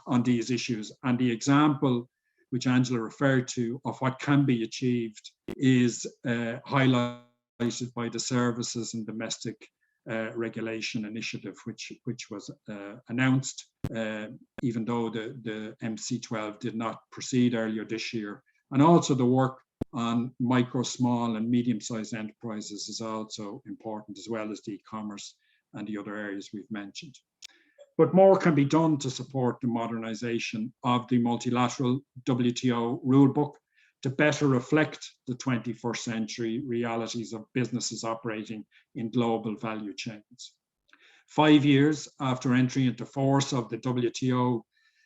[SPEAKER 4] on these issues. And the example which Angela referred to of what can be achieved is highlighted by the Services and Domestic Regulation Initiative, which was announced, even though the MC12 did not proceed earlier this year. And also the work on micro, small and medium-sized enterprises is also important, as well as the e-commerce and the other areas we've mentioned. But more can be done to support the modernization of the multilateral WTO rulebook to better reflect the 21st century realities of businesses operating in global value chains. 5 years after entry into force of the WTO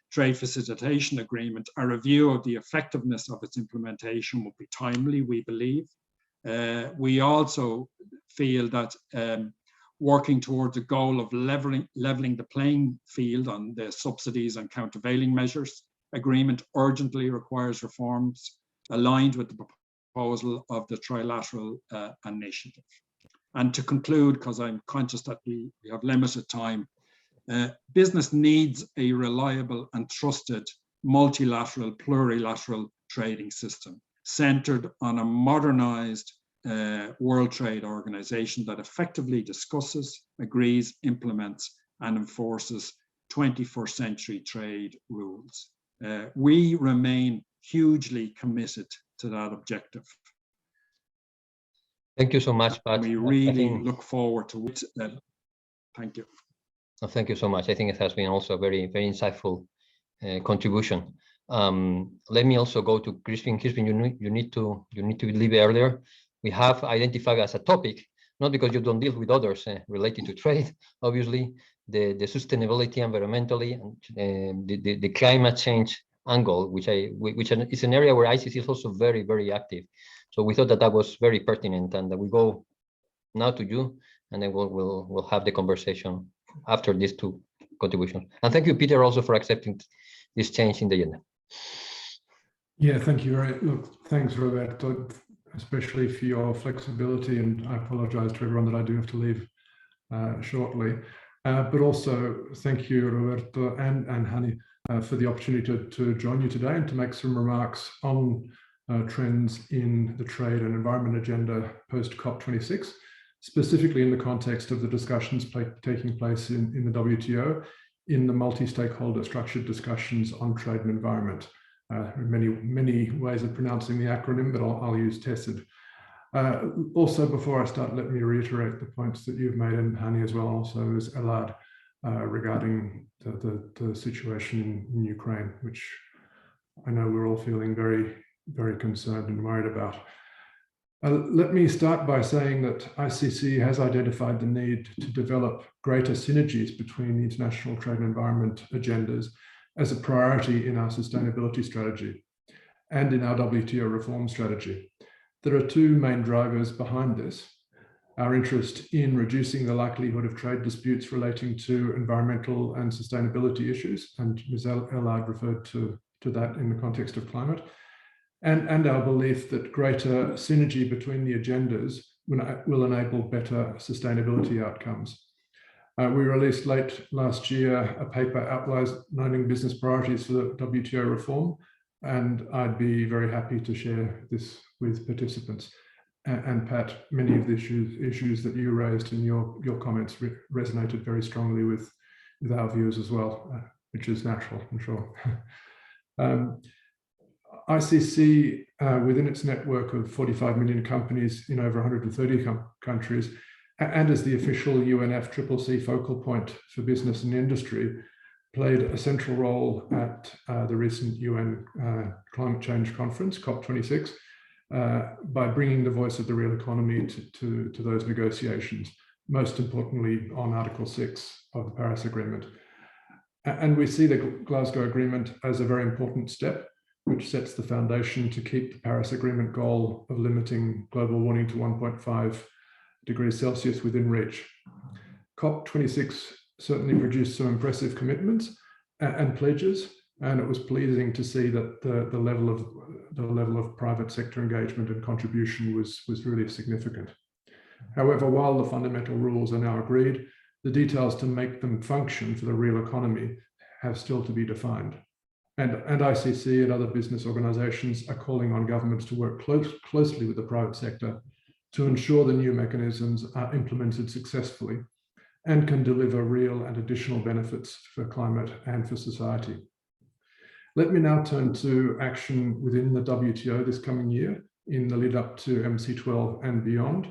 [SPEAKER 4] Trade Facilitation Agreement, a review of the effectiveness of its implementation will be timely, we believe. We also feel that working towards a goal of leveling the playing field on the subsidies and countervailing measures agreement urgently requires reforms aligned with the proposal of the trilateral initiative. And to conclude, because I'm conscious that we have limited time, business needs a reliable and trusted multilateral, plurilateral trading system centered on a modernized World Trade Organization that effectively discusses, agrees, implements, and enforces 21st century trade rules. We remain hugely committed to that objective.
[SPEAKER 1] Thank you so much, Pat.
[SPEAKER 4] We really look forward to it. Thank you.
[SPEAKER 1] Oh, thank you so much. I think it has been also a very, very insightful contribution. Let me also go to Crispin. Crispin, you need to leave earlier. We have identified as a topic, not because you don't deal with others related to trade, obviously, the sustainability environmentally, and the climate change angle, which is an area where ICC is also very, very active. So we thought that was very pertinent, and we go now to you, and then we'll have the conversation after these two contributions. And thank you, Peter, also for accepting this change in the agenda.
[SPEAKER 5] Yeah, thank you. Thanks, Roberto, especially for your flexibility, and I apologize to everyone that I do have to leave shortly. But also thank you, Roberto and Hani, for the opportunity to join you today and to make some remarks on trends in the trade and environment agenda post COP26, specifically in the context of the discussions taking place in the WTO, in the multi-stakeholder structured discussions on trade and environment. Many ways of pronouncing the acronym, but I'll use TESID. Also, before I start, let me reiterate the points that you've made, and Hani as well, also as Elad, regarding the situation in Ukraine, which I know we're all feeling very, very concerned and worried about. Let me start by saying that ICC has identified the need to develop greater synergies between the international trade and environment agendas as a priority in our sustainability strategy and in our WTO reform strategy. There are two main drivers behind this: our interest in reducing the likelihood of trade disputes relating to environmental and sustainability issues, and Ms. Elad referred to that in the context of climate, and our belief that greater synergy between the agendas will enable better sustainability outcomes. We released late last year a paper outlining business priorities for the WTO reform, and I'd be very happy to share this with participants. And Pat, many of the issues that you raised in your comments resonated very strongly with our views as well, which is natural, I'm sure. ICC, within its network of 45 million companies in over 130 countries, and as the official UNFCCC focal point for business and industry, played a central role at the recent UN Climate Change Conference, COP26, by bringing the voice of the real economy to those negotiations, most importantly on Article 6 of the Paris Agreement. And we see the Glasgow Agreement as a very important step, which sets the foundation to keep the Paris Agreement goal of limiting global warming to 1.5 degrees Celsius within reach. COP26 certainly produced some impressive commitments and pledges, and it was pleasing to see that the level of private sector engagement and contribution was really significant. However, while the fundamental rules are now agreed, the details to make them function for the real economy have still to be defined. And ICC and other business organizations are calling on governments to work closely with the private sector to ensure the new mechanisms are implemented successfully and can deliver real and additional benefits for climate and for society. Let me now turn to action within the WTO this coming year in the lead up to MC12 and beyond.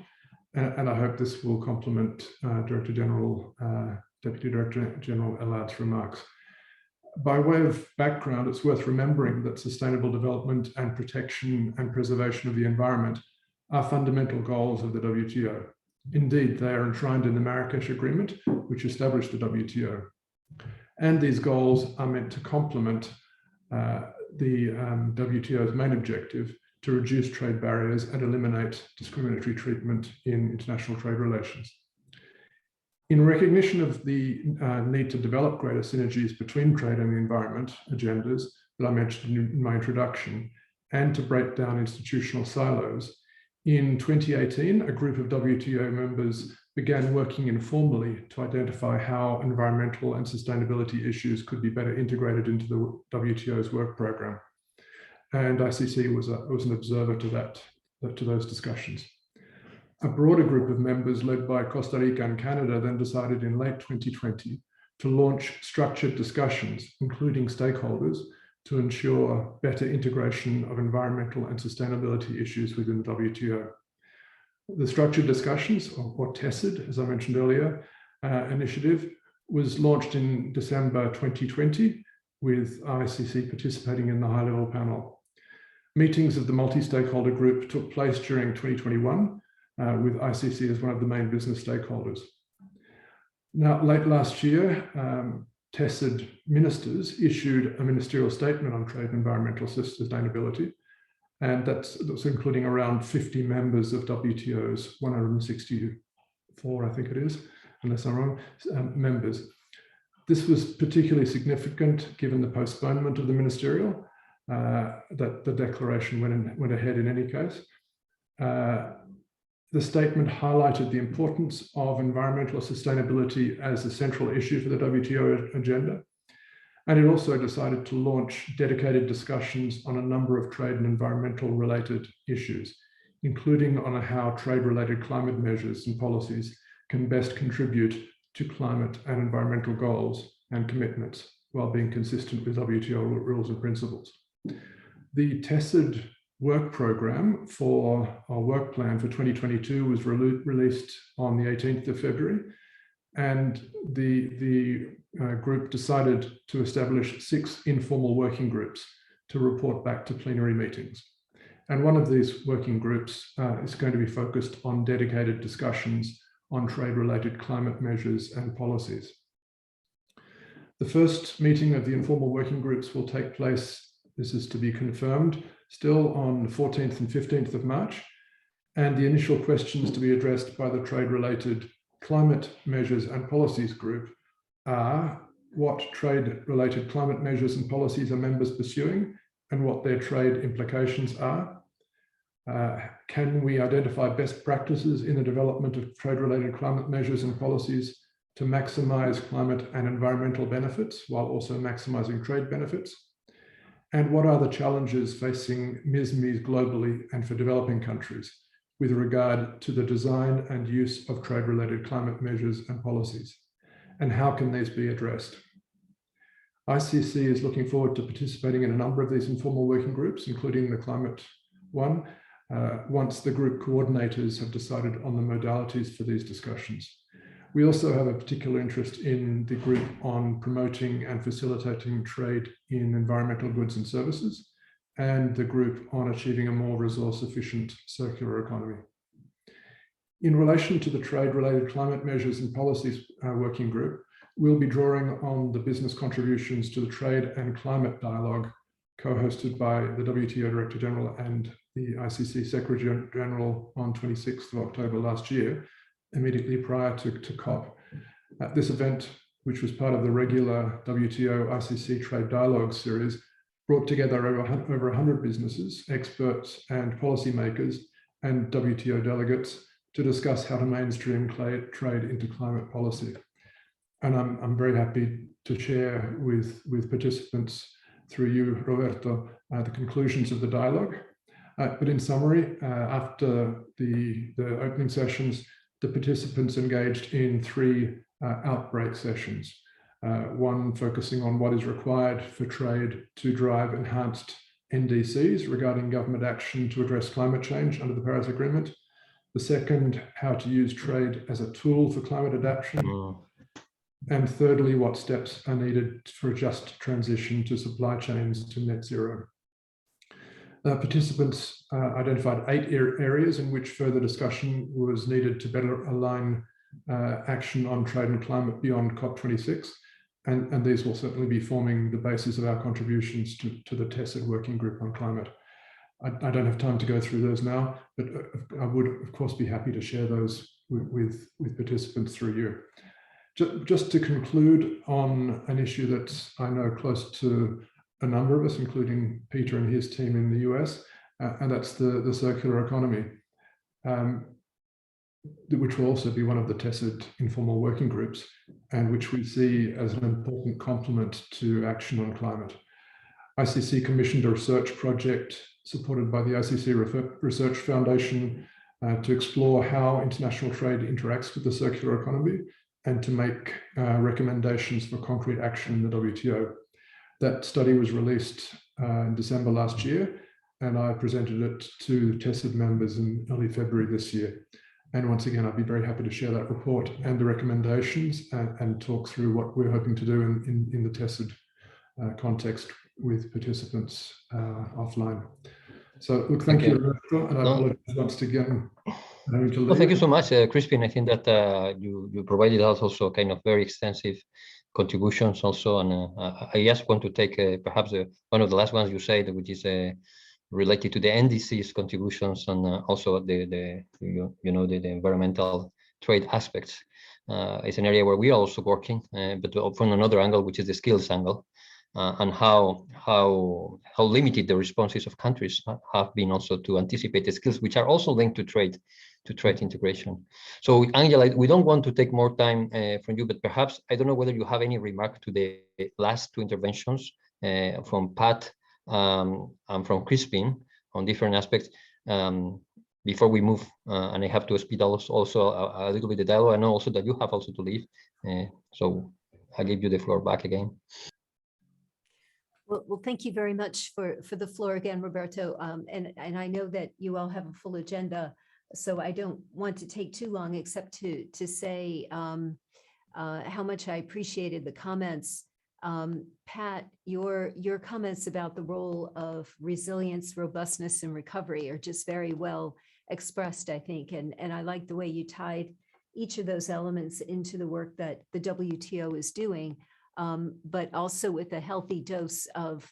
[SPEAKER 5] And I hope this will complement Deputy Director General Allard's remarks. By way of background, it's worth remembering that sustainable development and protection and preservation of the environment are fundamental goals of the WTO. Indeed, they are enshrined in the Marrakesh Agreement, which established the WTO. And these goals are meant to complement the WTO's main objective to reduce trade barriers and eliminate discriminatory treatment in international trade relations. In recognition of the need to develop greater synergies between trade and the environment agendas that I mentioned in my introduction, and to break down institutional silos, in 2018, a group of WTO members began working informally to identify how environmental and sustainability issues could be better integrated into the WTO's work program. And ICC was an observer to those discussions. A broader group of members led by Costa Rica and Canada then decided in late 2020 to launch structured discussions, including stakeholders, to ensure better integration of environmental and sustainability issues within the WTO. The structured discussions, or TESID, as I mentioned earlier, initiative was launched in December 2020 with ICC participating in the high-level panel. Meetings of the multi-stakeholder group took place during 2021 with ICC as one of the main business stakeholders. Now, late last year, TESID ministers issued a ministerial statement on trade and environmental sustainability, and that's including around 50 members of WTO's 164, I think it is, unless I'm wrong, members. This was particularly significant given the postponement of the ministerial, that the declaration went ahead in any case. The statement highlighted the importance of environmental sustainability as a central issue for the WTO agenda. And it also decided to launch dedicated discussions on a number of trade and environmental related issues, including on how trade-related climate measures and policies can best contribute to climate and environmental goals and commitments while being consistent with WTO rules and principles. The TESID work program for our work plan for 2022 was released on the 18th of February, and the group decided to establish 6 informal working groups to report back to plenary meetings. And one of these working groups is going to be focused on dedicated discussions on trade-related climate measures and policies. The first meeting of the informal working groups will take place, this is to be confirmed, still on the 14th and 15th of March, and the initial questions to be addressed by the trade-related climate measures and policies group are: what trade-related climate measures and policies are members pursuing and what their trade implications are? Can we identify best practices in the development of trade-related climate measures and policies to maximize climate and environmental benefits while also maximizing trade benefits? And what are the challenges facing MSMEs globally and for developing countries with regard to the design and use of trade-related climate measures and policies? And how can these be addressed? ICC is looking forward to participating in a number of these informal working groups, including the climate one, once the group coordinators have decided on the modalities for these discussions. We also have a particular interest in the group on promoting and facilitating trade in environmental goods and services, and the group on achieving a more resource-efficient circular economy. In relation to the trade-related climate measures and policies working group, we'll be drawing on the business contributions to the Trade and Climate Dialogue co-hosted by the WTO Director General and the ICC Secretary General on 26th of October last year, immediately prior to COP. This event, which was part of the regular WTO ICC Trade Dialogue series, brought together over 100 businesses, experts and policymakers and WTO delegates to discuss how to mainstream trade into climate policy. and I'm very happy to share with participants through you, Roberto, the conclusions of the dialogue. But in summary, after the opening sessions, the participants engaged in 3 outbreak sessions. One focusing on what is required for trade to drive enhanced NDCs regarding government action to address climate change under the Paris Agreement. The second, how to use trade as a tool for climate adaptation. And thirdly, what steps are needed for a just transition to supply chains to net zero. Participants identified 8 areas in which further discussion was needed to better align action on trade and climate beyond COP26. And these will certainly be forming the basis of our contributions to the TESID Working Group on Climate. I don't have time to go through those now, but I would, of course, be happy to share those with participants through you. Just to conclude on an issue that's, I know, close to a number of us, including Peter and his team in the US, and that's the circular economy, which will also be one of the TESID informal working groups, and which we see as an important complement to action on climate. ICC commissioned a research project supported by the ICC Research Foundation to explore how international trade interacts with the circular economy and to make recommendations for concrete action in the WTO. That study was released in December last year, and I presented it to TESID members in early February this year. And once again, I'd be very happy to share that report and the recommendations and talk through what we're hoping to do in the TESID context with participants offline. So look, thank you, Roberto, and I apologize once again.
[SPEAKER 1] Well, thank you so much, Crispin. I think that you provided us also kind of very extensive contributions also, and I just want to take perhaps one of the last ones you said, which is related to the NDC's contributions and also the environmental trade aspects. It's an area where we are also working, but from another angle, which is the skills angle, and how limited the responses of countries have been also to anticipate the skills, which are also linked to trade integration. So Angela, we don't want to take more time from you, but perhaps, I don't know whether you have any remark to the last 2 interventions from Pat and from Crispin on different aspects before we move, and I have to speed also a little bit the dialogue. I know also that you have also to leave, so I'll give you the floor back again.
[SPEAKER 3] Well, thank you very much for the floor again, Roberto. And I know that you all have a full agenda, so I don't want to take too long, except to say how much I appreciated the comments. Pat, your comments about the role of resilience, robustness, and recovery are just very well expressed, I think. And I like the way you tied each of those elements into the work that the WTO is doing. But also with a healthy dose of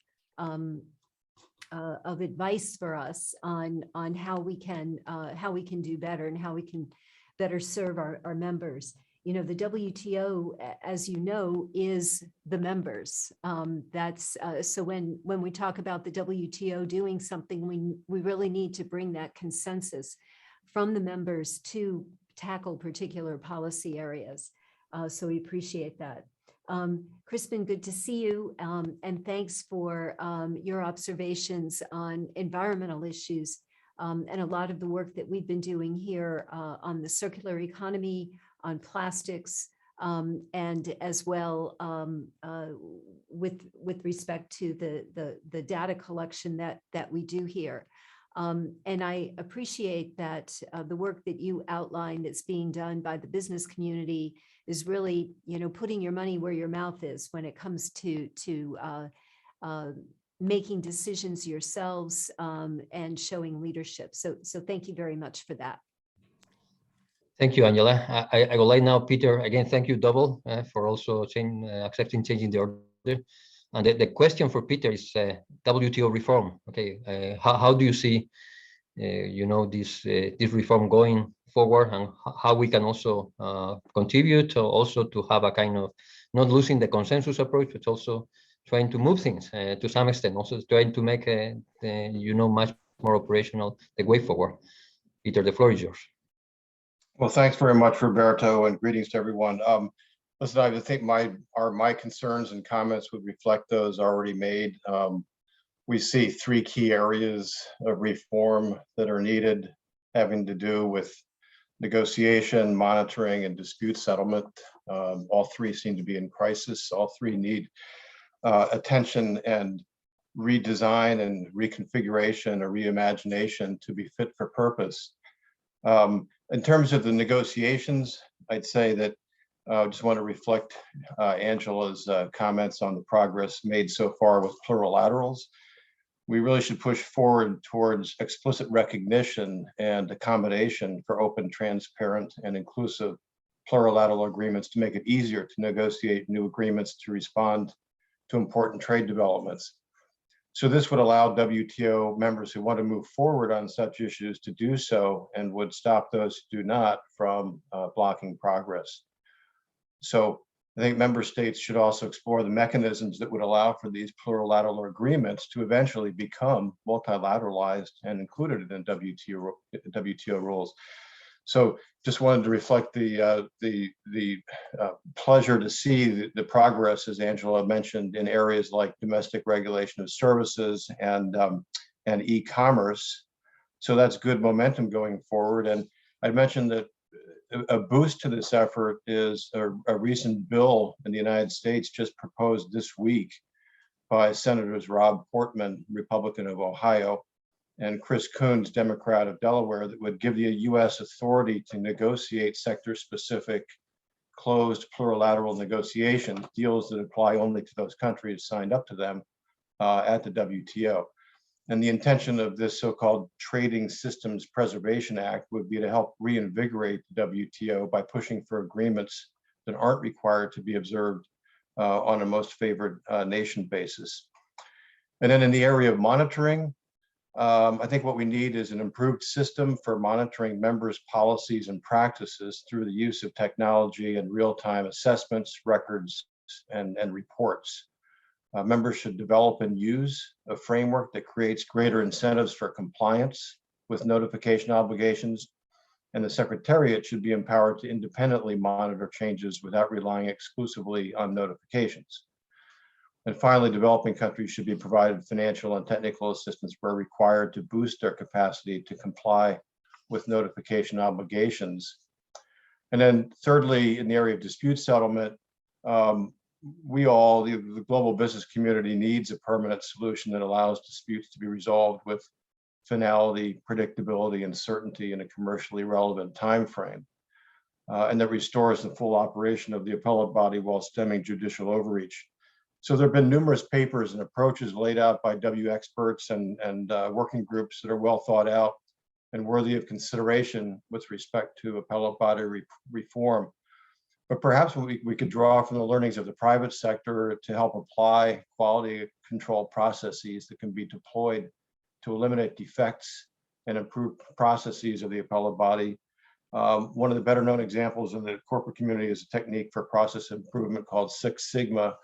[SPEAKER 3] advice for us on how we can do better and how we can better serve our members. You know, the WTO, as you know, is the members. That's so when we talk about the WTO doing something, we really need to bring that consensus from the members to tackle particular policy areas. So we appreciate that. Crispin, good to see you, and thanks for your observations on environmental issues and a lot of the work that we've been doing here on the circular economy, on plastics, and as well with respect to the data collection that we do here. And I appreciate that the work that you outlined that's being done by the business community is really, you know, putting your money where your mouth is when it comes to making decisions yourselves and showing leadership. So thank you very much for that.
[SPEAKER 1] Thank you, Angela. I would like now, Peter, again, thank you double for also accepting changing the order. And the question for Peter is WTO reform. Okay, how do you see, this reform going forward, and how we can also contribute also to have a kind of not losing the consensus approach, but also trying to move things to some extent, also trying to make much more operational the way forward. Peter, the floor is yours.
[SPEAKER 6] Well, thanks very much, Roberto, and greetings to everyone. Listen, I think my concerns and comments would reflect those already made. We see three key areas of reform that are needed, having to do with negotiation, monitoring, and dispute settlement. All three seem to be in crisis. All three need attention and redesign and reconfiguration or reimagination to be fit for purpose. In terms of the negotiations, I'd say that I just want to reflect Angela's comments on the progress made so far with plurilaterals. We really should push forward towards explicit recognition and accommodation for open, transparent, and inclusive plurilateral agreements to make it easier to negotiate new agreements to respond to important trade developments. So this would allow WTO members who want to move forward on such issues to do so, and would stop those who do not from blocking progress. So I think member states should also explore the mechanisms that would allow for these plurilateral agreements to eventually become multilateralized and included in WTO rules. So just wanted to reflect the pleasure to see the progress, as Angela mentioned, in areas like domestic regulation of services and e-commerce. So that's good momentum going forward. And I mentioned that a boost to this effort is a recent bill in the United States just proposed this week by Senators Rob Portman, Republican of Ohio, and Chris Coons, Democrat of Delaware, that would give the U.S. authority to negotiate sector-specific closed plurilateral negotiation deals that apply only to those countries signed up to them at the WTO. And the intention of this so-called Trading Systems Preservation Act would be to help reinvigorate the WTO by pushing for agreements that aren't required to be observed on a most favored nation basis. And then in the area of monitoring, I think what we need is an improved system for monitoring members' policies and practices through the use of technology and real-time assessments, records, and reports. Members should develop and use a framework that creates greater incentives for compliance with notification obligations, and the Secretariat should be empowered to independently monitor changes without relying exclusively on notifications. And finally, developing countries should be provided financial and technical assistance where required to boost their capacity to comply with notification obligations. And then thirdly, in the area of dispute settlement, the global business community needs a permanent solution that allows disputes to be resolved with finality, predictability, and certainty in a commercially relevant time frame, and that restores the full operation of the appellate body while stemming judicial overreach. So there have been numerous papers and approaches laid out by W experts and working groups that are well thought out and worthy of consideration with respect to appellate body reform. But perhaps we could draw from the learnings of the private sector to help apply quality control processes that can be deployed to eliminate defects and improve processes of the appellate body. One of the better known examples in the corporate community is a technique for process improvement called Six Sigma.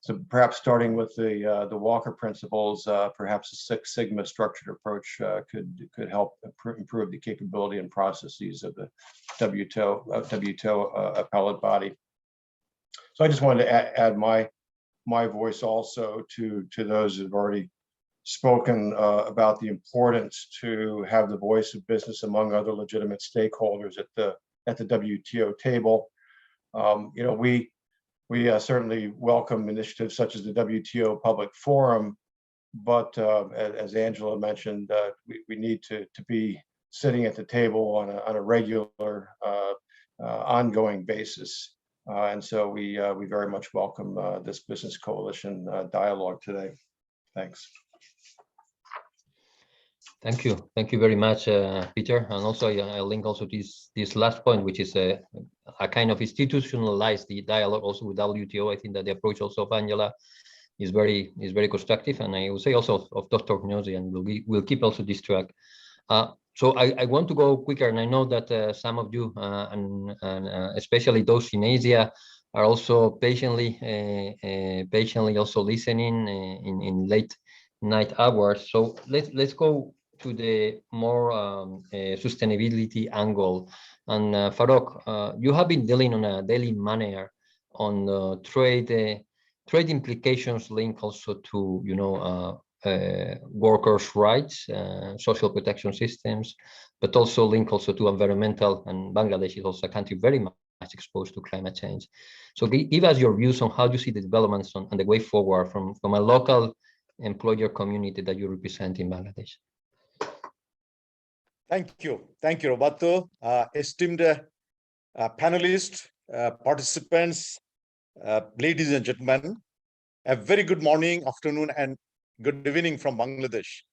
[SPEAKER 6] So perhaps starting with the Walker principles, perhaps a Six Sigma structured approach could help improve the capability and processes of the WTO appellate body. So I just wanted to add my voice also to those who've already spoken about the importance to have the voice of business among other legitimate stakeholders at the WTO table. We certainly welcome initiatives such as the WTO Public Forum, but as Angela mentioned, we need to be sitting at the table on a regular, ongoing basis. And so we very much welcome this business coalition dialogue today. Thanks.
[SPEAKER 1] Thank you very much, Peter. And also I'll link also this last point, which is a kind of institutionalized the dialogue also with WTO. I think that the approach also of Angela is very constructive, and I would say also of Dr. Gnozzi, and we'll keep also this track. So I want to go quicker, and I know that some of you and especially those in Asia are also patiently also listening in late night hours. So let's go to the more sustainability angle. And Farokh, you have been dealing on a daily manner trade implications link also to workers' rights, social protection systems, but also link also to environmental, and Bangladesh is also a country very much exposed to climate change. So give us your views on how you see the developments and the way forward from a local employer community that you represent in Bangladesh.
[SPEAKER 7] Thank you, Roberto. Esteemed panelists, participants, ladies and gentlemen, a very good morning, afternoon, and good evening from Bangladesh.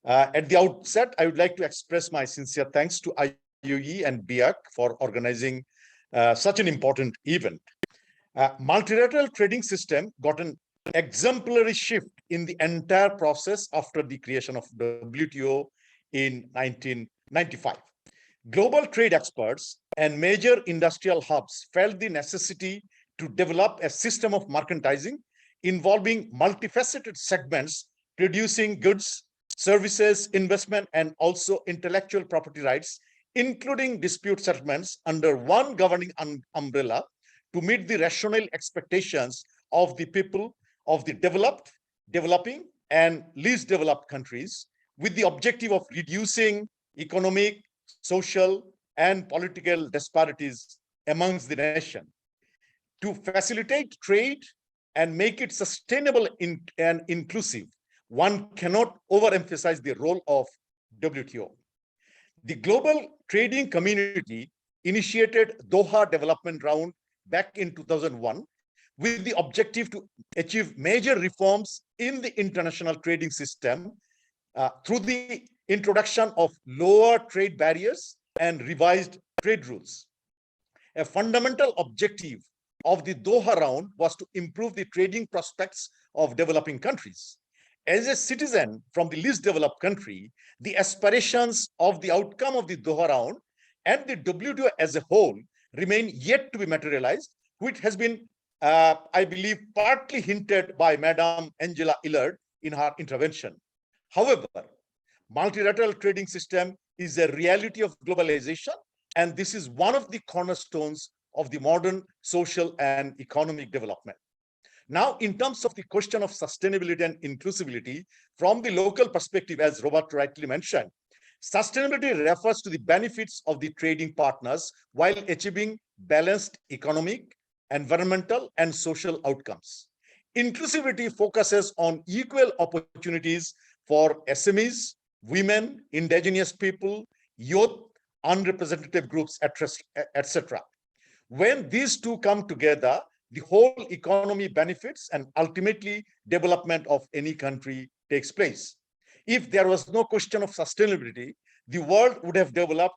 [SPEAKER 7] At the outset, I would like to express my sincere thanks to IUE and BIAC for organizing such an important event. Multilateral trading system got an exemplary shift in the entire process after the creation of WTO in 1995. Global trade experts and major industrial hubs felt the necessity to develop a system of merchandising involving multifaceted segments producing goods, services, investment, and also intellectual property rights, including dispute settlements under one governing umbrella to meet the rational expectations of the people of the developed, developing, and least developed countries, with the objective of reducing economic, social, and political disparities amongst the nation. To facilitate trade and make it sustainable and inclusive, one cannot overemphasize the role of WTO. The global trading community initiated Doha Development Round back in 2001 with the objective to achieve major reforms in the international trading system through the introduction of lower trade barriers and revised trade rules. A fundamental objective of the Doha round was to improve the trading prospects of developing countries. As a citizen from the least developed country, the aspirations of the outcome of the Doha round and the WTO as a whole remain yet to be materialized, which has been, I believe, partly hinted by Madam Angela Illard in her intervention. However, multilateral trading system is a reality of globalization, and this is one of the cornerstones of the modern social and economic development. Now, in terms of the question of sustainability and inclusivity, from the local perspective, as Robert rightly mentioned, sustainability refers to the benefits of the trading partners while achieving balanced economic, environmental, and social outcomes. Inclusivity focuses on equal opportunities for SMEs, women, indigenous people, youth, unrepresentative groups, etc. When these two come together, the whole economy benefits and ultimately development of any country takes place. If there was no question of sustainability, the world would have developed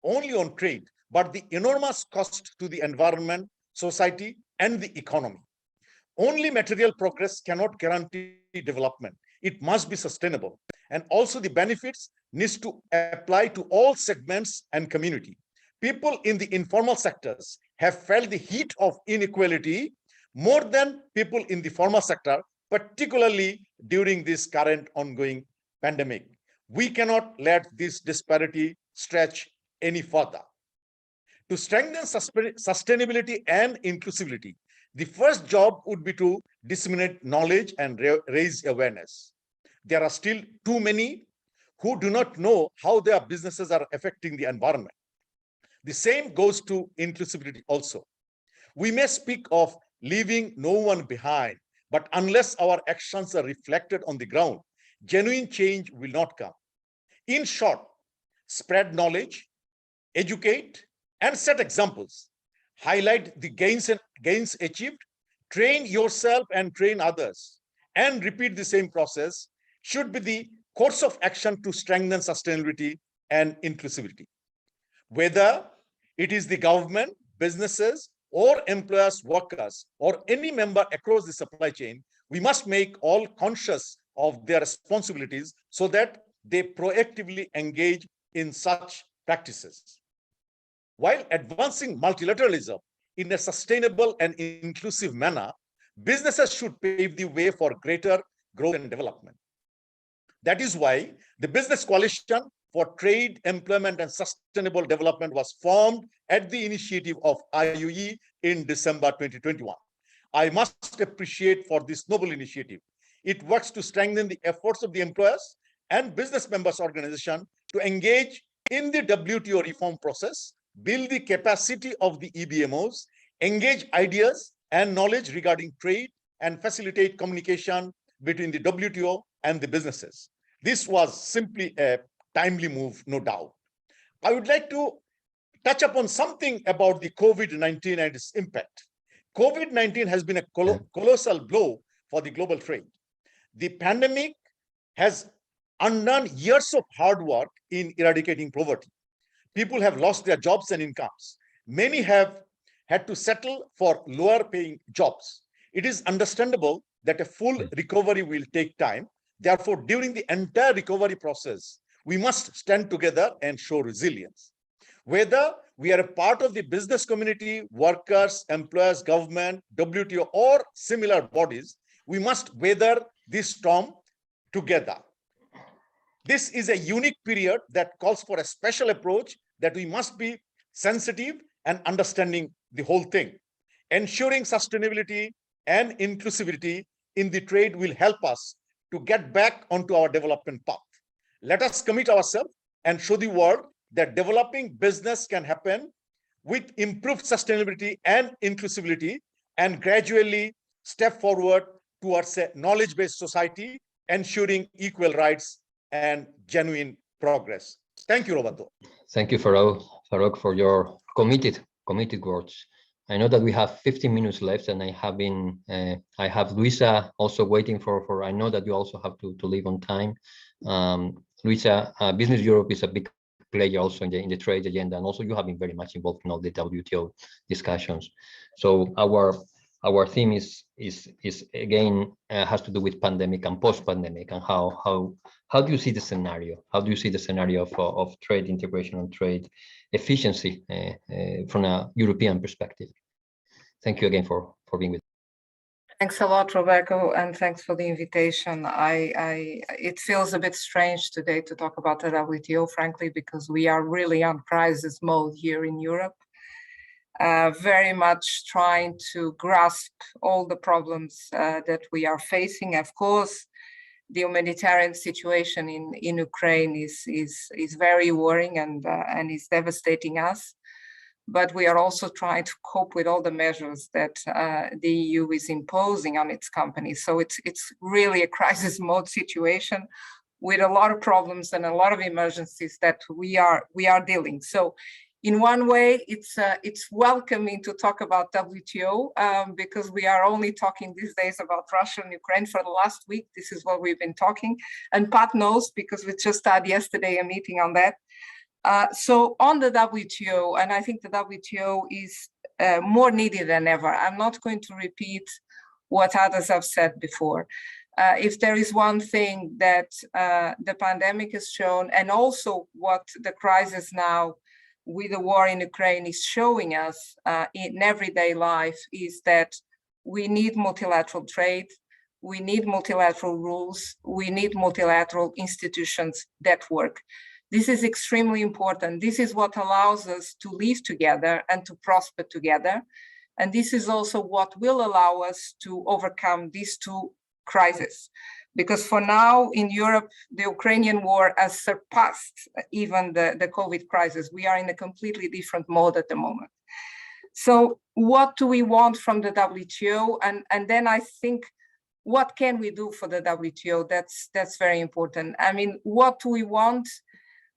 [SPEAKER 7] only on trade, but the enormous cost to the environment, society, and the economy. Only material progress cannot guarantee development. It must be sustainable. And also the benefits needs to apply to all segments and community. People in the informal sectors have felt the heat of inequality more than people in the formal sector, particularly during this current ongoing pandemic. We cannot let this disparity stretch any further. To strengthen sustainability and inclusivity, the first job would be to disseminate knowledge and raise awareness. There are still too many who do not know how their businesses are affecting the environment. The same goes to inclusivity also. We may speak of leaving no one behind, but unless our actions are reflected on the ground, genuine change will not come. In short, spread knowledge, educate, and set examples. Highlight the gains achieved, train yourself and train others, and repeat the same process should be the course of action to strengthen sustainability and inclusivity. Whether it is the government, businesses, or employers, workers, or any member across the supply chain, we must make all conscious of their responsibilities so that they proactively engage in such practices. While advancing multilateralism in a sustainable and inclusive manner, businesses should pave the way for greater growth and development. That is why the Business Coalition for Trade, Employment, and Sustainable Development was formed at the initiative of IUE in December 2021. I must appreciate for this noble initiative. It works to strengthen the efforts of the employers and business members organization to engage in the WTO reform process, build the capacity of the EBMOs, engage ideas and knowledge regarding trade, and facilitate communication between the WTO and the businesses. This was simply a timely move, no doubt. I would like to touch upon something about the COVID-19 and its impact. COVID-19 has been a colossal blow for the global trade. The pandemic has undone years of hard work in eradicating poverty. People have lost their jobs and incomes. Many have had to settle for lower paying jobs. It is understandable that a full recovery will take time. Therefore, during the entire recovery process, we must stand together and show resilience. Whether we are a part of the business community, workers, employers, government, WTO, or similar bodies, we must weather this storm together. This is a unique period that calls for a special approach, that we must be sensitive and understanding the whole thing. Ensuring sustainability and inclusivity in the trade will help us to get back onto our development path. Let us commit ourselves and show the world that developing business can happen with improved sustainability and inclusivity, and gradually step forward towards a knowledge-based society, ensuring equal rights and genuine progress. Thank you, Roberto.
[SPEAKER 1] Thank you, Farouk, for your committed words. I know that we have 15 minutes left, and I have Luisa also waiting for. I know that you also have to leave on time. Luisa, Business Europe is a big player also in the trade agenda, and also you have been very much involved in all the WTO discussions. So our theme is again has to do with pandemic and post-pandemic, and how do you see the scenario? How do you see the scenario of trade integration and trade efficiency from a European perspective? Thank you again for being with us.
[SPEAKER 8] Thanks a lot, Roberto, and thanks for the invitation. It feels a bit strange today to talk about the WTO, frankly, because we are really on crisis mode here in Europe. Very much trying to grasp all the problems that we are facing. Of course, the humanitarian situation in Ukraine is very worrying and is devastating us. But we are also trying to cope with all the measures that the EU is imposing on its companies. So it's really a crisis mode situation with a lot of problems and a lot of emergencies that we are dealing. So in one way, it's welcoming to talk about WTO because we are only talking these days about Russia and Ukraine. For the last week, this is what we've been talking. And Pat knows, because we just had yesterday a meeting on that. So on the WTO, and I think the WTO is more needed than ever. I'm not going to repeat what others have said before. If there is one thing that the pandemic has shown, and also what the crisis now with the war in Ukraine is showing us in everyday life, is that we need multilateral trade, we need multilateral rules, we need multilateral institutions that work. This is extremely important. This is what allows us to live together and to prosper together. And this is also what will allow us to overcome these two crises. Because for now in Europe, the Ukrainian war has surpassed even the COVID crisis. We are in a completely different mode at the moment. So what do we want from the WTO? And then I think, what can we do for the WTO? That's very important. I mean, what do we want?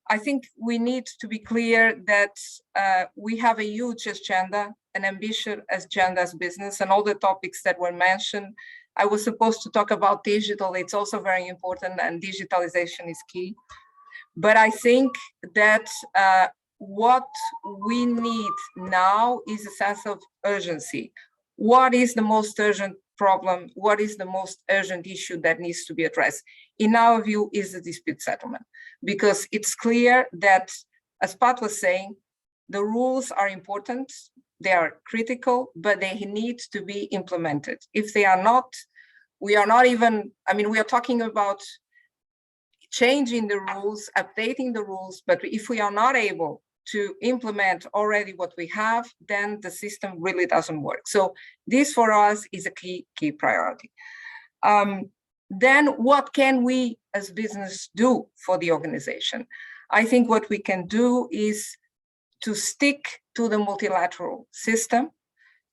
[SPEAKER 8] I think we need to be clear that we have a huge agenda, an ambitious agenda as business, and all the topics that were mentioned. I was supposed to talk about digital. It's also very important, and digitalization is key. But I think that what we need now is a sense of urgency. What is the most urgent problem? What is the most urgent issue that needs to be addressed? In our view, is the dispute settlement, because it's clear that, as Pat was saying, the rules are important, they are critical, but they need to be implemented. If they are not, we are not even, I mean, we are talking about changing the rules, updating the rules, but if we are not able to implement already what we have, then the system really doesn't work. So this for us is a key priority. Then what can we as business do for the organization? I think what we can do is to stick to the multilateral system,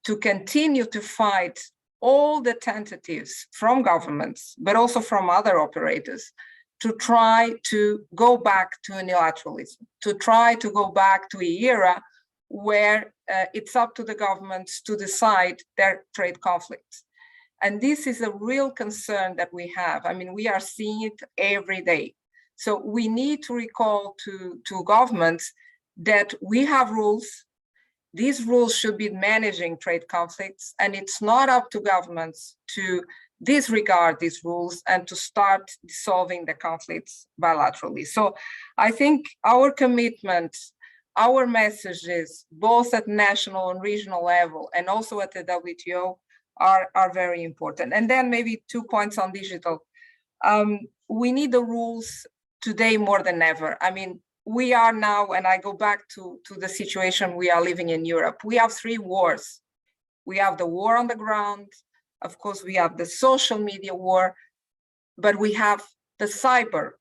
[SPEAKER 8] to continue to fight all the tentatives from governments, but also from other operators, to try to go back to unilateralism, to try to go back to an era where it's up to the governments to decide their trade conflicts. And this is a real concern that we have. I mean, we are seeing it every day. So we need to recall to governments that we have rules. These rules should be managing trade conflicts, and it's not up to governments to disregard these rules and to start solving the conflicts bilaterally. So I think our commitment, our messages, both at national and regional level, and also at the WTO, are very important. And then maybe 2 points on digital. We need the rules today more than ever. I mean, we are now, and I go back to the situation we are living in Europe, we have 3 wars. We have the war on the ground, of course, we have the social media war, but we have the cyber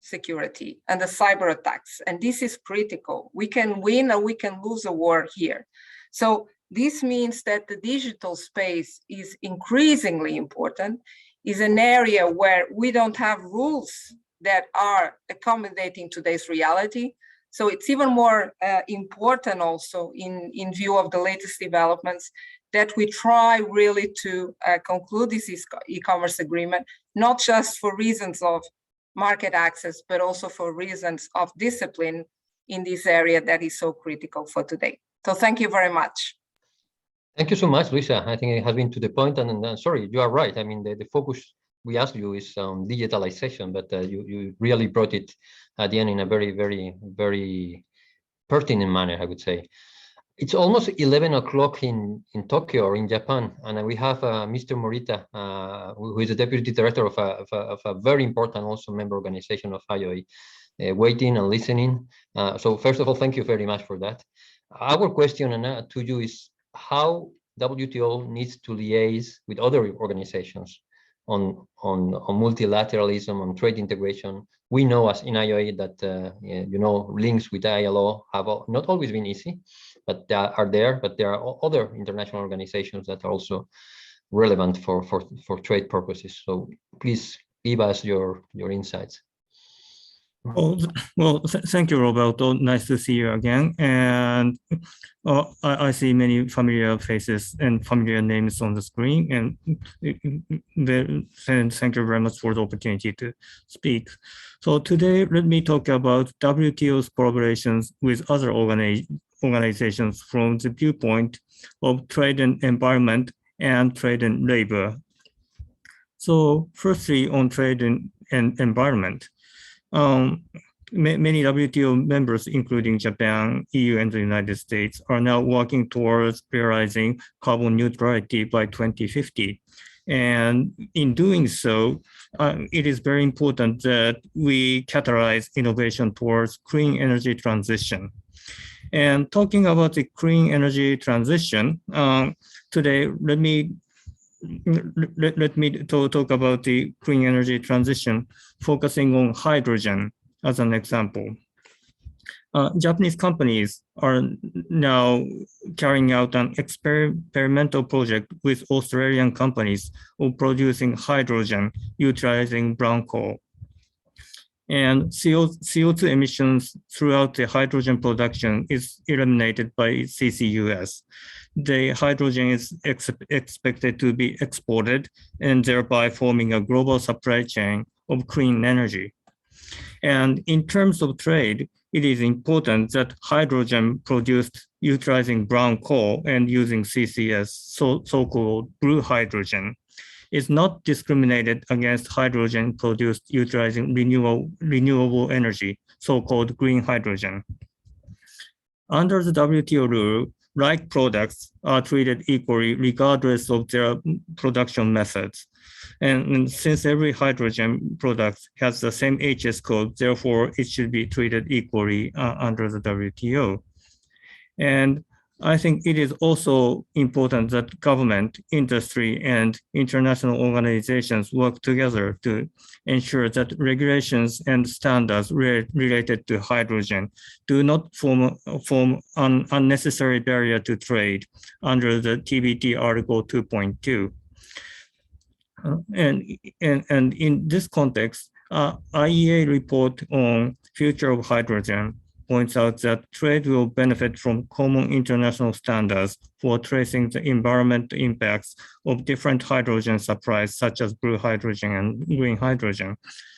[SPEAKER 8] security and the cyber attacks. And this is critical. We can win or we can lose a war here. So this means that the digital space is increasingly important, is an area where we don't have rules that are accommodating today's reality. So it's even more important also in view of the latest developments that we try really to conclude this e-commerce agreement, not just for reasons of market access, but also for reasons of discipline in this area that is so critical for today. So thank you very much.
[SPEAKER 1] Thank you so much, Luisa. I think it has been to the point, and sorry, you are right. I mean, the focus we asked you is on digitalization, but you really brought it at the end in a very, very, very pertinent manner, I would say. It's almost 11 o'clock in Tokyo or in Japan, and we have Mr. Morita, who is the Deputy Director of a very important also member organization of IOE, waiting and listening. So first of all, thank you very much for that. Our question to you is how WTO needs to liaise with other organizations on multilateralism, on trade integration. We know as in IOE that you know, links with ILO have not always been easy, but they are there. But there are other international organizations that are also relevant for trade purposes. So please give us your insights.
[SPEAKER 9] Well, thank you, Roberto. Nice to see you again. And I see many familiar faces and familiar names on the screen. And thank you very much for the opportunity to speak. So today, let me talk about WTO's collaborations with other organizations from the viewpoint of trade and environment and trade and labor. So firstly, on trade and environment. Many WTO members, including Japan, EU, and the United States, are now working towards realizing carbon neutrality by 2050. And in doing so, it is very important that we catalyze innovation towards clean energy transition. And talking about the clean energy transition, today, let me talk about the clean energy transition, focusing on hydrogen as an example. Japanese companies are now carrying out an experimental project with Australian companies of producing hydrogen utilizing brown coal. And CO2 emissions throughout the hydrogen production is eliminated by CCUS. The hydrogen is expected to be exported and thereby forming a global supply chain of clean energy. And in terms of trade, it is important that hydrogen produced utilizing brown coal and using CCS, so-called blue hydrogen, is not discriminated against hydrogen produced utilizing renewable energy, so-called green hydrogen. Under the WTO rule, like products are treated equally regardless of their production methods. And since every hydrogen product has the same HS code, therefore it should be treated equally under the WTO. And I think it is also important that government, industry, and international organizations work together to ensure that regulations and standards related to hydrogen do not form an unnecessary barrier to trade under the TBT Article 2.2. And in this context, IEA report on future of hydrogen points out that trade will benefit from common international standards for tracing the environmental impacts of different hydrogen supplies, such as blue hydrogen and green hydrogen.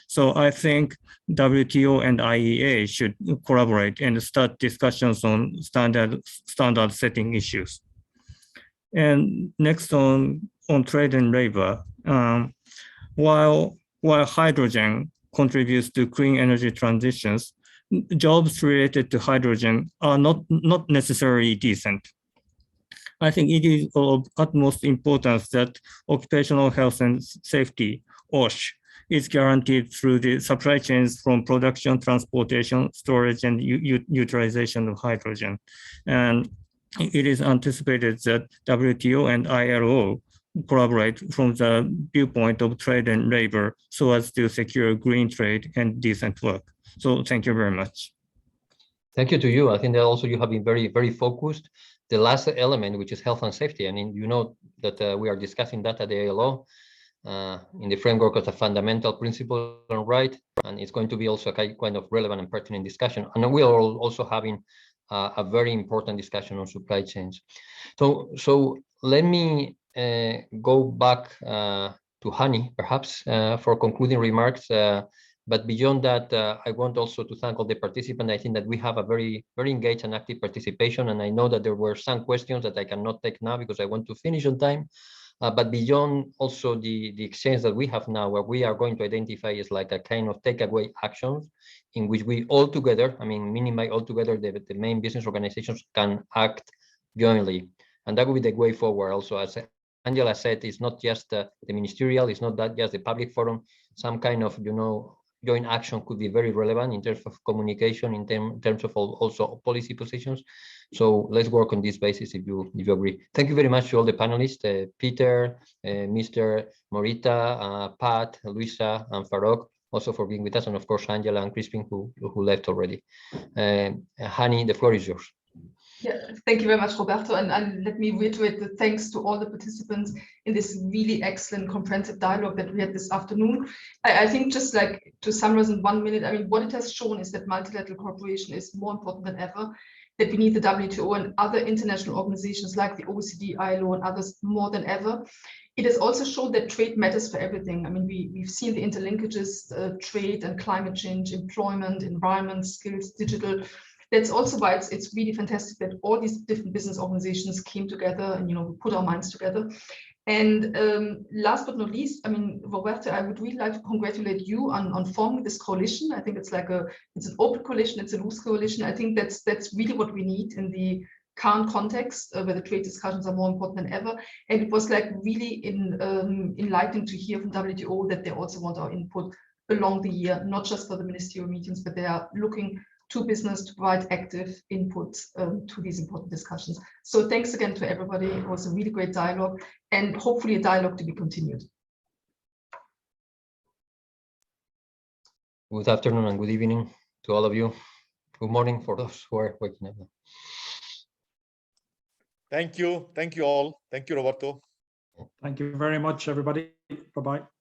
[SPEAKER 9] So I think WTO and IEA should collaborate and start discussions on standard setting issues. And next on trade and labor, while hydrogen contributes to clean energy transitions, jobs related to hydrogen are not necessarily decent. I think it is of utmost importance that occupational health and safety, OSH, is guaranteed through the supply chains from production, transportation, storage, and utilization of hydrogen. And it is anticipated that WTO and ILO collaborate from the viewpoint of trade and labor so as to secure green trade and decent work. So thank you very much.
[SPEAKER 1] Thank you to you. I think that also you have been very, very focused. The last element, which is health and safety. I mean, you know that we are discussing that at the ILO in the framework of the fundamental principle and right, and it's going to be also a kind of relevant and pertinent discussion. And we are also having a very important discussion on supply chains. So let me go back to Hani, perhaps, for concluding remarks. But beyond that, I want also to thank all the participants. I think that we have a very, very engaged and active participation. And I know that there were some questions that I cannot take now because I want to finish on time. But beyond also the exchange that we have now, what we are going to identify is like a kind of takeaway actions in which we all together, I mean, minimize all together, the main business organizations can act jointly. And that will be the way forward. Also, as Angela said, it's not just the ministerial, it's not that just the public forum, some kind of, joint action could be very relevant in terms of communication, in terms of also policy positions. So let's work on this basis if you agree. Thank you very much to all the panelists, Peter, Mr. Morita, Pat, Luisa, and Farok, also for being with us, and of course Angela and Crispin who left already. Hani, the floor is yours.
[SPEAKER 2] Yeah, thank you very much, Roberto. And let me reiterate the thanks to all the participants in this really excellent comprehensive dialogue that we had this afternoon. I think just like to summarize in 1 minute, I mean, what it has shown is that multilateral cooperation is more important than ever, that we need the WTO and other international organizations like the OECD, ILO, and others more than ever. It has also shown that trade matters for everything. I mean, we've seen the interlinkages, trade and climate change, employment, environment, skills, digital. That's also why it's really fantastic that all these different business organizations came together and, we put our minds together. And last but not least, I mean, Roberto, I would really like to congratulate you on forming this coalition. I think it's an open coalition, it's a loose coalition. I think that's really what we need in the current context where the trade discussions are more important than ever. And it was like really enlightening to hear from WTO that they also want our input along the year, not just for the ministerial meetings, but they are looking to business to provide active input to these important discussions. So thanks again to everybody. It was a really great dialogue and hopefully a dialogue to be continued.
[SPEAKER 1] Good afternoon and good evening to all of you. Good morning for those who are waking up.
[SPEAKER 7] Thank you. Thank you all. Thank you, Roberto.
[SPEAKER 4] Thank you very much, everybody. Bye-bye.